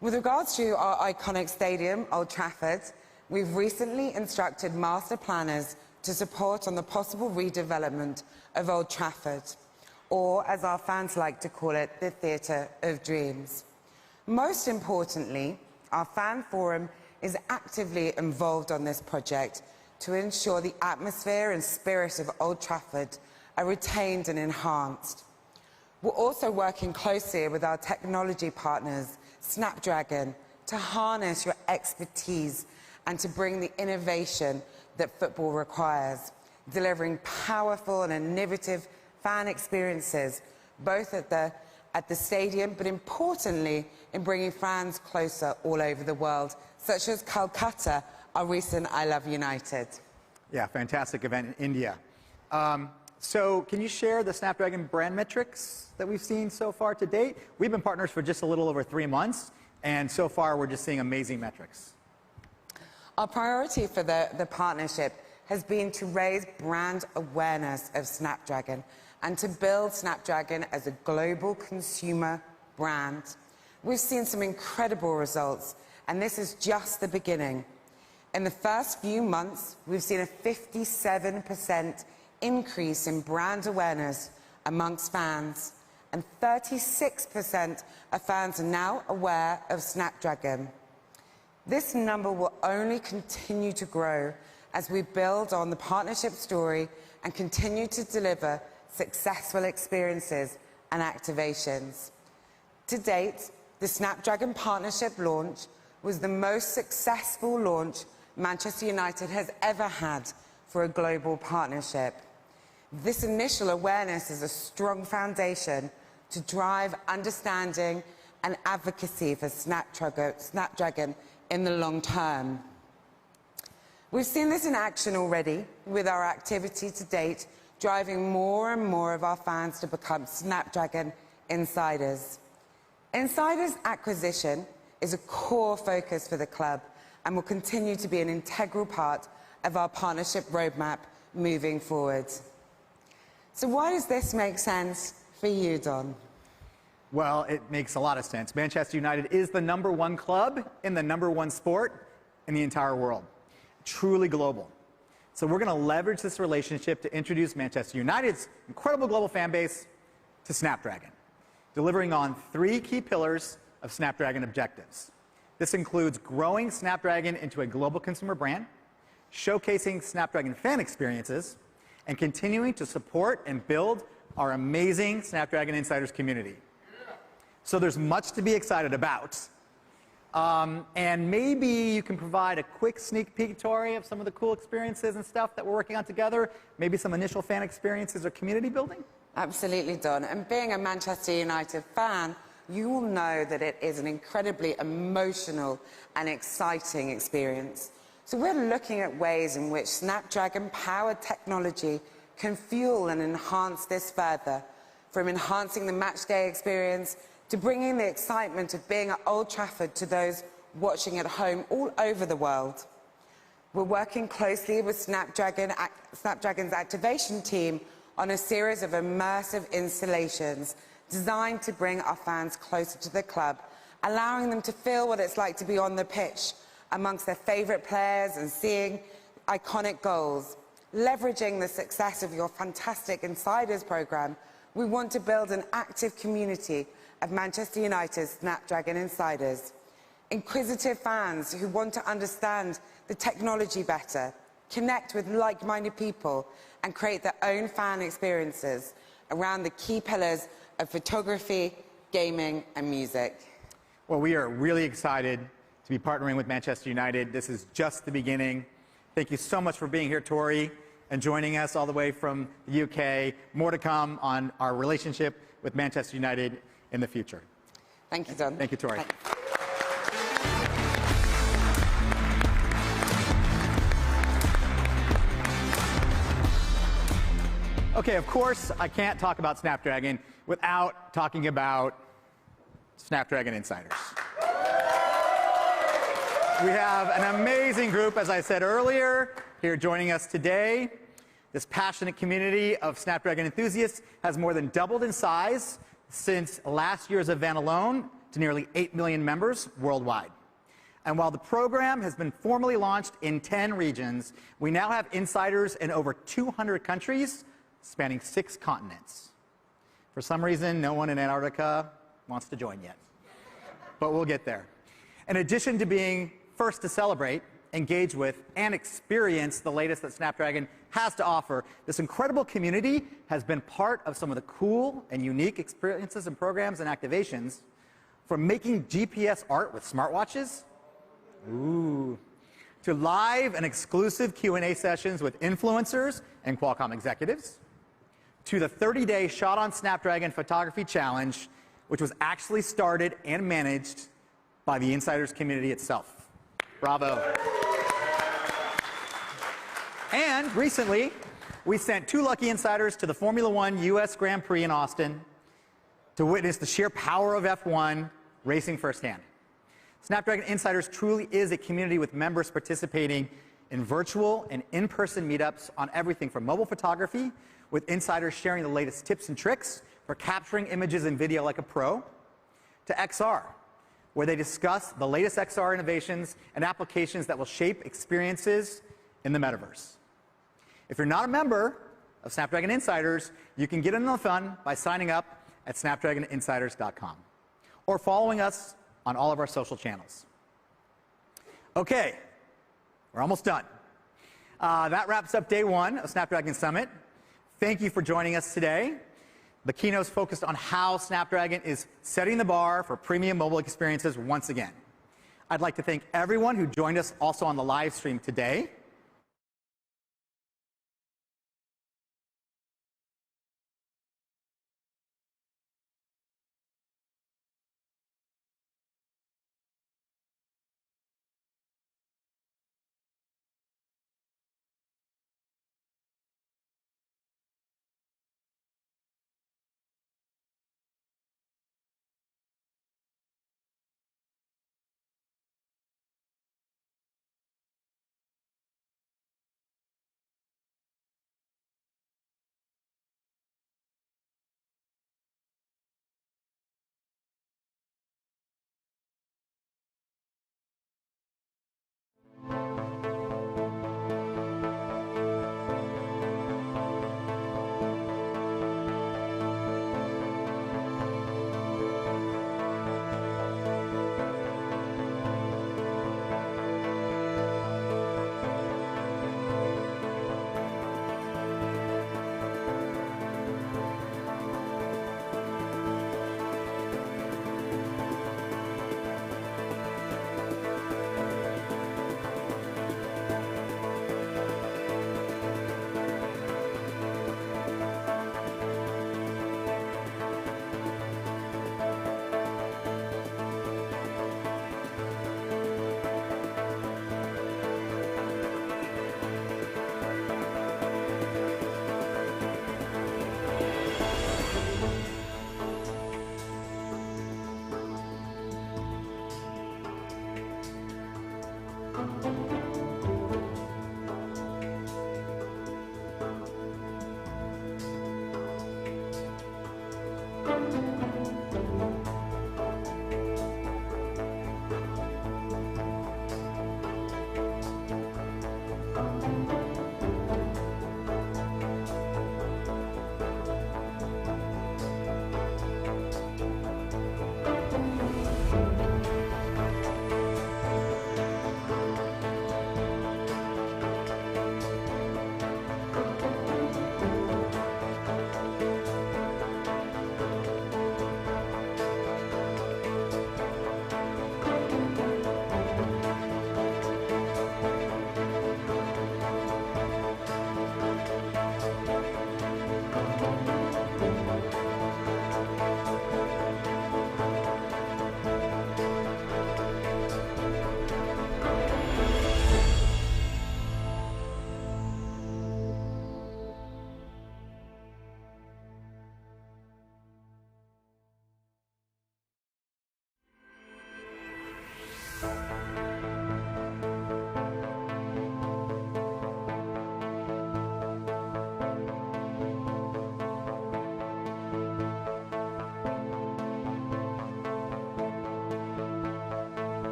With regards to our iconic stadium, Old Trafford, we've recently instructed master planners to support on the possible redevelopment of Old Trafford, or as our fans like to call it, the Theatre of Dreams. Most importantly, our fan forum is actively involved on this project to ensure the atmosphere and spirit of Old Trafford are retained and enhanced. We're also working closely with our technology partners, Snapdragon, to harness your expertise and to bring the innovation that football requires, delivering powerful and innovative fan experiences, both at the stadium, but importantly, in bringing fans closer all over the world, such as Calcutta, our recent I Love United. Yeah, fantastic event in India. So can you share the Snapdragon brand metrics that we've seen so far to date? We've been partners for just a little over 3 months, and so far we're just seeing amazing metrics. Our priority for the partnership has been to raise brand awareness of Snapdragon and to build Snapdragon as a global consumer brand. We've seen some incredible results, and this is just the beginning. In the first few months, we've seen a 57% increase in brand awareness amongst fans, and 36% of fans are now aware of Snapdragon. This number will only continue to grow as we build on the partnership story and continue to deliver successful experiences and activations. To date, the Snapdragon partnership launch was the most successful launch Manchester United has ever had for a global partnership. This initial awareness is a strong foundation to drive understanding and advocacy for Snapdragon in the long term. We've seen this in action already with our activity to date, driving more and more of our fans to become Snapdragon Insiders. Insiders acquisition is a core focus for the club and will continue to be an integral part of our partnership roadmap moving forward. So why does this make sense for you, Don? Well, it makes a lot of sense. Manchester United is the #1 club in the #1 sport in the entire world. Truly global. So we're going to leverage this relationship to introduce Manchester United's incredible global fan base to Snapdragon, delivering on 3 key pillars of Snapdragon objectives. This includes growing Snapdragon into a global consumer brand, showcasing Snapdragon fan experiences, and continuing to support and build our amazing Snapdragon Insiders community. So there's much to be excited about. And maybe you can provide a quick sneak peek, Tori, of some of the cool experiences and stuff that we're working on together, maybe some initial fan experiences or community building? Absolutely, Don. And being a Manchester United fan, you will know that it is an incredibly emotional and exciting experience. So we're looking at ways in which Snapdragon-powered technology can fuel and enhance this further, from enhancing the matchday experience to bringing the excitement of being at Old Trafford to those watching at home all over the world. We're working closely with Snapdragon's activation team on a series of immersive installations designed to bring our fans closer to the club, allowing them to feel what it's like to be on the pitch amongst their favourite players and seeing iconic goals. Leveraging the success of your fantastic Insiders programme, we want to build an active community of Manchester United's Snapdragon Insiders. Inquisitive fans who want to understand the technology better, connect with like-minded people, and create their own fan experiences around the key pillars of photography, gaming, and music. Well, we are really excited to be partnering with Manchester United. This is just the beginning. Thank you so much for being here, Tori, and joining us all the way from the UK. More to come on our relationship with Manchester United in the future. Thank you, Don. Thank you, Tori. Okay, of course, I can't talk about Snapdragon without talking about Snapdragon Insiders. We have an amazing group, as I said earlier, here joining us today. This passionate community of Snapdragon enthusiasts has more than doubled in size since last year's event alone to nearly 8 million members worldwide. And while the program has been formally launched in 10 regions, we now have insiders in over 200 countries spanning 6 continents. For some reason, no one in Antarctica wants to join yet, but we'll get there. In addition to being first to celebrate, engage with, and experience the latest that Snapdragon has to offer, this incredible community has been part of some of the cool and unique experiences and programs and activations, from making GPS art with smartwatches, to live and exclusive Q&A sessions with influencers and Qualcomm executives, to the 30-day Shot on Snapdragon Photography Challenge, which was actually started and managed by the Insiders community itself. Bravo. And recently, we sent 2 lucky insiders to the Formula One US Grand Prix in Austin to witness the sheer power of F1 racing firsthand. Snapdragon Insiders truly is a community with members participating in virtual and in-person meetups on everything from mobile photography, with insiders sharing the latest tips and tricks for capturing images and video like a pro, to XR, where they discuss the latest XR innovations and applications that will shape experiences in the metaverse. If you're not a member of Snapdragon Insiders, you can get in on the fun by signing up at snapdragoninsiders.com or following us on all of our social channels. Okay, we're almost done. That wraps up day 1 of Snapdragon Summit. Thank you for joining us today. The keynote's focused on how Snapdragon is setting the bar for premium mobile experiences once again. I'd like to thank everyone who joined us also on the live stream today.